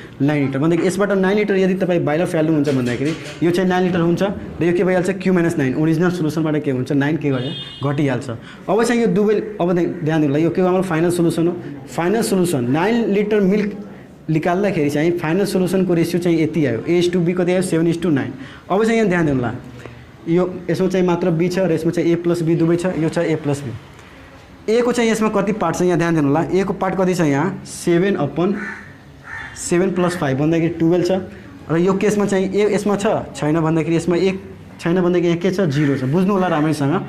लिटर भन्दाखेरि यसबाट 9 लिटर यदि तपाईँ बाहिर फ्याल्नुहुन्छ भन्दाखेरि यो चाहिँ 9 लिटर हुन्छ र यो के भइहाल्छ, Q - 9 ओरिजिनल सोलुसनबाट के हुन्छ, 9 के गर्छ, घटिहाल्छ। अब चाहिँ यो दुवै, अब ध्यान दिनु होला, यो के हाम्रो फाइनल सोलुसन हो। फाइनल सोलुसन 9 लिटर मिल्क निकाल्दाखेरि चाहिँ फाइनल सोलुसनको रेसियो चाहिँ यति आयो, A/B कति आयो, 7:9। अब चाहिँ यहाँ ध्यान दिनु होला, यो यसमा चाहिँ मात्र B छ र यसमा चाहिँ A + B दुवै छ, यो छ A + B। ए को चाहिँ यसमा कति पार्ट छ यहाँ ध्यान दिनु होला, ए को पार्ट कति छ यहाँ 7/9 7 + 5 भन्दाखेरि 12 छ र यो केसमा चाहिँ ए यसमा छैन भन्दाखेरि यसमा 1 छैन भन्दाखेरि यहाँ के छ 0 छ। बुझ्नु होला राम्रैसँग।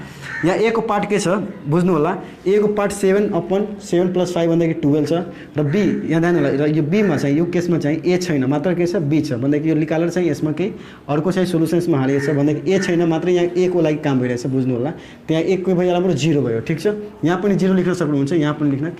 यहाँ ए को पार्ट के छ बुझ्नु होला। ए को पार्ट 7/7 + 5 भन्दाखेरि 12 छ र बी यहाँ ध्यान होला। र यो बीमा चाहिँ यो केसमा चाहिँ ए छैन मात्र के छ बी छ भन्दाखेरि यो निकालेर चाहिँ यसमा केही अर्को चाहिँ सोलुसन यसमा हालेको छ भन्दाखेरि ए छैन मात्र यहाँ ए को लागि काम भइरहेछ। बुझ्नु होला। त्यहाँ 1 को भइहाल्यो हाम्रो 0 भयो। ठिक छ। यहाँ पनि 0 लेख्न सक्नुहुन्छ, यहाँ पनि लेख्न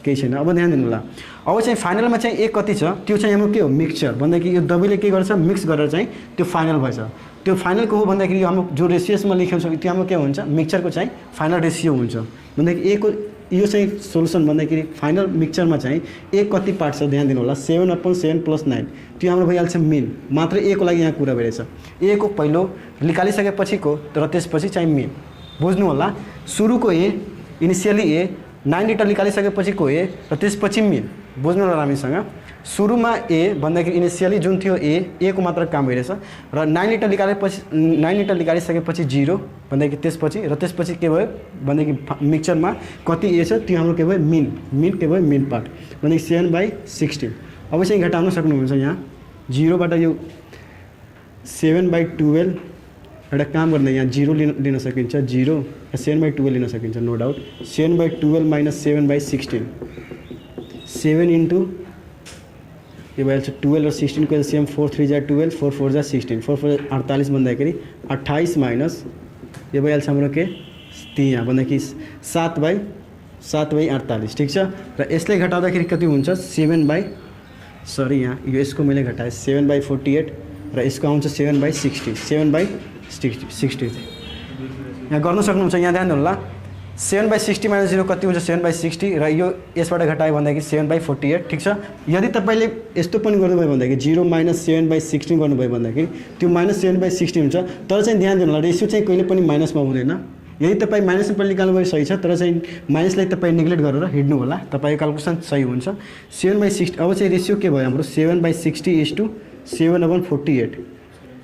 केही छैन। अब ध्यान दिनु होला। अब चाहिँ फाइनलमा चाहिँ ए कति छ त्यो चाहिँ हाम्रो के हो मिक्सचर भन्दाखेरि यो दबीले के गर्छ मिक्स गरेर चाहिँ त्यो फाइनल भएछ। त्यो फाइनलको हो भन्दाखेरि यो हाम्रो जो रेसियोसमा लेखेको छ त्यो हाम्रो के हुन्छ मिक्सचरको चाहिँ फाइनल रेसियो हुन्छ भन्दाखेरि ए को यो चाहिँ सोलुसन भन्दाखेरि फाइनल मिक्सचरमा चाहिँ ए कति पार्ट छ ध्यान दिनु होला। 7/7 + 9 त्यो हाम्रो भइहाल्छ मिन। मात्र ए को लागि यहाँ कुरा भइरहेछ। ए को पहिलो निकालिसकेपछिको र त्यसपछि चाहिँ मिन। बुझ्नु होला। सुरुको ए इनिसियली ए 9 लिटर निकालिसकेपछिको ए र त्यसपछि मिन। बुझ्नु होला राम्रैसँग। सुरुमा ए भन्दाखेरि इनिसियली जुन थियो ए को मात्र काम भइरहेछ र 9 लिटर निकालिसकेपछि 0 भन्दाखेरि त्यसपछि र त्यसपछि के भयो भन्दाखेरि मिक्सचरमा कति ए छ त्यो हाम्रो के भयो मिन के भयो मिन पार्ट भन्दाखेरि 7/16। अब चाहिँ घटाउन सक्नुहुन्छ यहाँ 0 बाट यो 7/12 एउटा काम गर्दा यहाँ 0 लिन सकिन्छ 0 र 7/12 लिन सकिन्छ नो डाउट। 7/12 - 7/16 7 इन्टु यो भइहाल्छ 12 र 16 को एलसीएम 4 3 = 12 4 4 = 16 4 4 = 48 भन्दाखेरि 28 माइनस यो भइहाल्छ हाम्रो के यहाँ भन्दाखेरि 7/48। ठिक छ। र यसलाई घटाउँदाखेरि कति हुन्छ 7/, यहाँ यो यसको मैले घटाएँ 7/48 र यसको आउँछ 7/60 7/60 यहाँ गर्न सक्नुहुन्छ। यहाँ ध्यान दिनु होला। 7/60 - 0 कति हुन्छ 7/60 र यो यसबाट घटायो भन्दाखेरि 7/48। ठिक छ। यदि तपाईँले यस्तो पनि गर्नुभयो भन्दाखेरि 0 - 7/16 गर्नुभयो भन्दाखेरि त्यो -7/60 हुन्छ। तर चाहिँ ध्यान दिनु होला रेसियो चाहिँ कहिले पनि माइनसमा हुँदैन। यदि तपाईँ माइनसमा पनि निकाल्नुभयो सही छ तर चाहिँ माइनसलाई तपाईँ नेग्लेक्ट गरेर हिँड्नु होला तपाईँको क्यालकुलेसन सही हुन्छ। 7/60 अब चाहिँ रेसियो के भयो हाम्रो 7/60 = 7/48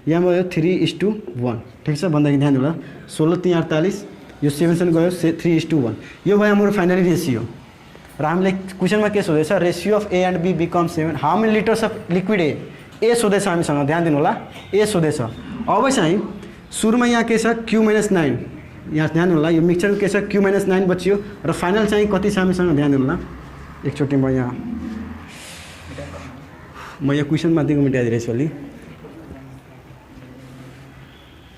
यहाँ भयो 3:1। ठिक छ भन्दाखेरि ध्यान दिनु होला। 16 3 48 यो 7 गयो 3:1 यो भयो हाम्रो फाइनली रेसियो। र हामीले क्वेसनमा के सोधेछ ratio of A and B become 7 how many liters of liquid A सोधेछ हामीसँग। ध्यान दिनु होला ए सोधेछ। अब चाहिँ सुरुमा यहाँ के छ q - 9 यहाँ ध्यान दिनु होला। यो मिक्सचर के छ q - 9 बच्यो र फाइनल चाहिँ कति छ हामीसँग ध्यान दिनु होला। एकचोटि म यहाँ क्वेसन माथिको मेटाइदिरहेछु अलि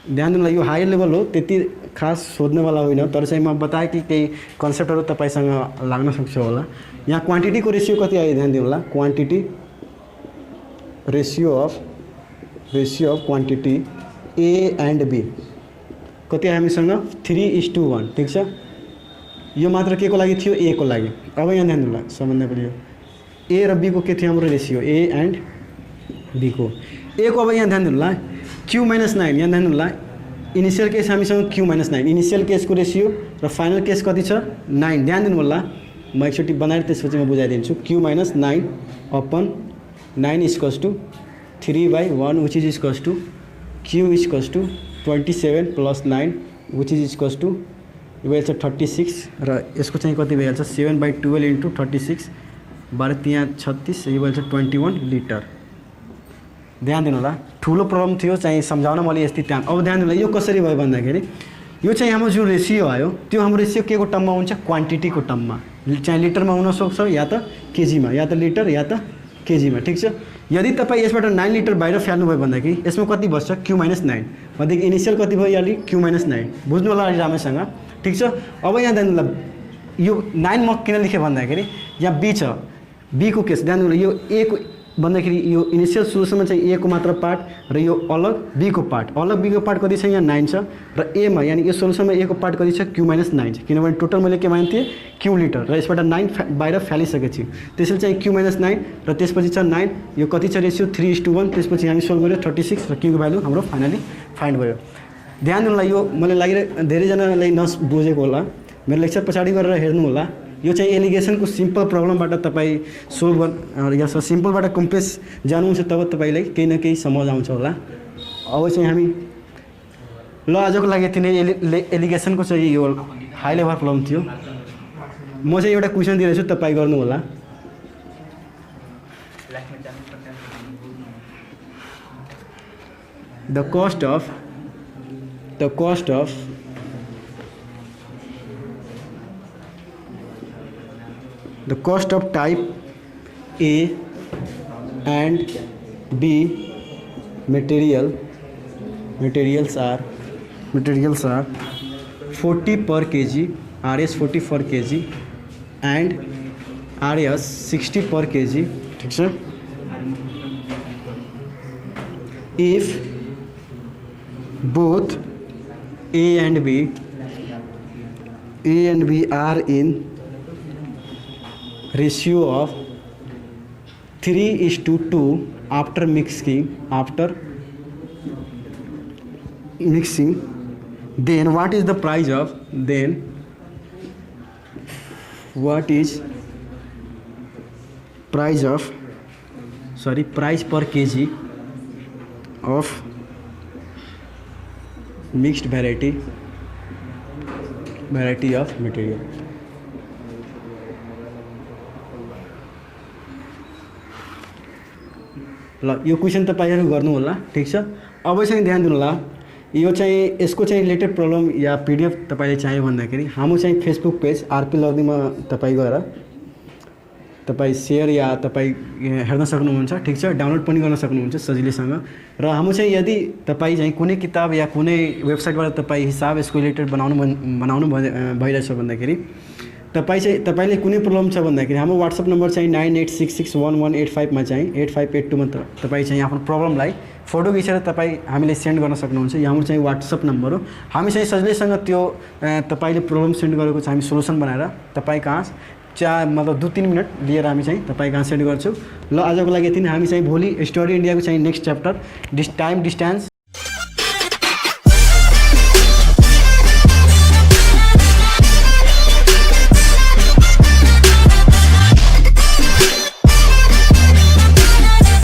ध्यान दिनु होला। यो हायर लेभल हो त्यति खास सोध्नेवाला होइन तर चाहिँ म बताएँ कि केही कन्सेप्टहरू तपाईँसँग लाग्न सक्छ होला। यहाँ क्वान्टिटीको रेसियो कति आयो ध्यान दिनु होला। Quantity ratio of quantity A and B कति आयो हामीसँग 3:1। ठिक छ। यो मात्र के को लागि थियो ए को लागि। अब यहाँ ध्यान दिनु होला सबभन्दा बढी ए र बी को के थियो हाम्रो रेसियो ए एन्ड बी को ए को। अब यहाँ ध्यान दिनु होला q - 9 यहाँ ध्यान दिनु होला। इनिसियल केस हामीसँग q - 9 इनिसियल केसको रेसियो र फाइनल केस कति छ 9। ध्यान दिनु होला। म एकचोटि बनाएर त्यसपछि म बुझाइदिन्छु। q - 9/9 = 3/1 which is equals to q = 27 + 9 which is equals to यो भइहाल्छ 36 र यसको चाहिँ कति भइहाल्छ 7/12 × 36 12 3 36 यो भइहाल्छ 21 लिटर। ध्यान दिनु होला। ठुलो प्रब्लम थियो चाहिँ सम्झाउन मैले यस्तै ध्यान। अब ध्यान दिनु होला यो कसरी भयो भन्दाखेरि यो चाहिँ हाम्रो जो रेसियो आयो त्यो हाम्रो रेसियो के को टर्ममा हुन्छ क्वान्टिटीको टर्ममा चाहे लिटरमा हुन सक्छ या त केजीमा या त लिटर या त केजीमा। ठिक छ। यदि तपाईँ यसबाट 9 लिटर बाहिर फाल्नुभयो भन्दाखेरि यसमा कति बस्छ q - 9 भनेदेखि इनिसियल कति भयो यहाँ q - 9 बुझ्नु होला राम्रैसँग। ठिक छ। अब यहाँ ध्यान दिनु होला यो 9 म किन लेखेँ भन्दाखेरि यहाँ बी छ बी को केस ध्यान दिनु होला। यो ए को भन्दाखेरि यो इनिसियल सोलुसनमा चाहिँ ए को मात्र पार्ट र यो अलग बी को पार्ट कति छ यहाँ 9 छ र एमा यानी यो सोलुसनमा ए को पार्ट कति छ q - 9 छ किनभने टोटल मैले के माने थिएँ q लिटर र यसबाट 9 बाहिर फालिसकेको छु त्यसैले चाहिँ q - 9 र त्यसपछि छ 9 यो कति छ रेसियो 3:1 त्यसपछि हामी सोल्भ गर्यो 36 र q को भ्यालु हाम्रो फाइनली फाइन्ड भयो। ध्यान दिनु होला। यो मलाई लागिरहेको धेरैजनालाई नबुझेको होला मेरो लेक्चर पछाडि गरेर हेर्नु होला। यो चाहिँ एलिगेसनको सिम्पल प्रब्लमबाट तपाईँ सोल्भ या सिम्पलबाट कम्प्लेक्स जानुहुन्छ तब तपाईँलाई केही न केही समझ आउँछ होला। अब चाहिँ हामी ल आजको लागि यति नै एलिगेसनको चाहिँ यो हाई लेभल प्रब्लम थियो। म चाहिँ एउटा क्वेसन दिइरहेछु तपाईँ गर्नु होला। the cost of type A and B materials are 40 per kg, RS 40 per kg and RS 60 per kg, ठीक है। if both A and B are in ratio of 3:2 after mixing, then what is the price per kg of mixed variety of material। ल यो question तपाईहरु गर्नु होला, ठीक छ। अब चाहिँ ध्यान दिनु होला, यो चाहिँ यसको चाहिँ रिलेटेड प्रब्लम या पीडीएफ तपाईले चाहियो भन्दाखेरि हाम्रो चाहिँ फेसबुक पेज आरपी लर्निङमा तपाई गएर तपाई शेयर या तपाई हेर्न सक्नुहुन्छ, ठीक छ। डाउनलोड पनि गर्न सक्नुहुन्छ सजिलैसँग। र हाम्रो चाहिँ यदि तपाई चाहिँ कुनै किताब या कुनै वेबसाइटबाट तपाई हिसाब यसको रिलेटेड बनाउनु भइरहेछ भन्दाखेरि तपाईले कुनै प्रब्लम छ भन्दाखेरि हाम्रो व्हाट्सएप नम्बर चाहिँ 98661185 मा चाहिँ 8582 मा तपाई चाहिँ आफ्नो प्रब्लमलाई फोटो खिचेर तपाई हामीले सेन्ड गर्न सक्नुहुन्छ। यो हाम्रो चाहिँ व्हाट्सएप नम्बर हो। हामी चाहिँ सजिलैसँग त्यो तपाईले प्रब्लम सेन्ड गरेको चाहिँ हामी सोलुसन बनाएर तपाई कहाँ मतलब 2-3 मिनट लिएर हामी चाहिँ तपाई कहाँ सेन्ड गर्छौँ। ल आजको लागि यति नै। हामी चाहिँ भोलि स्टडी इन्डियाको चाहिँ नेक्स्ट च्याप्टर टाइम डिस्टेन्स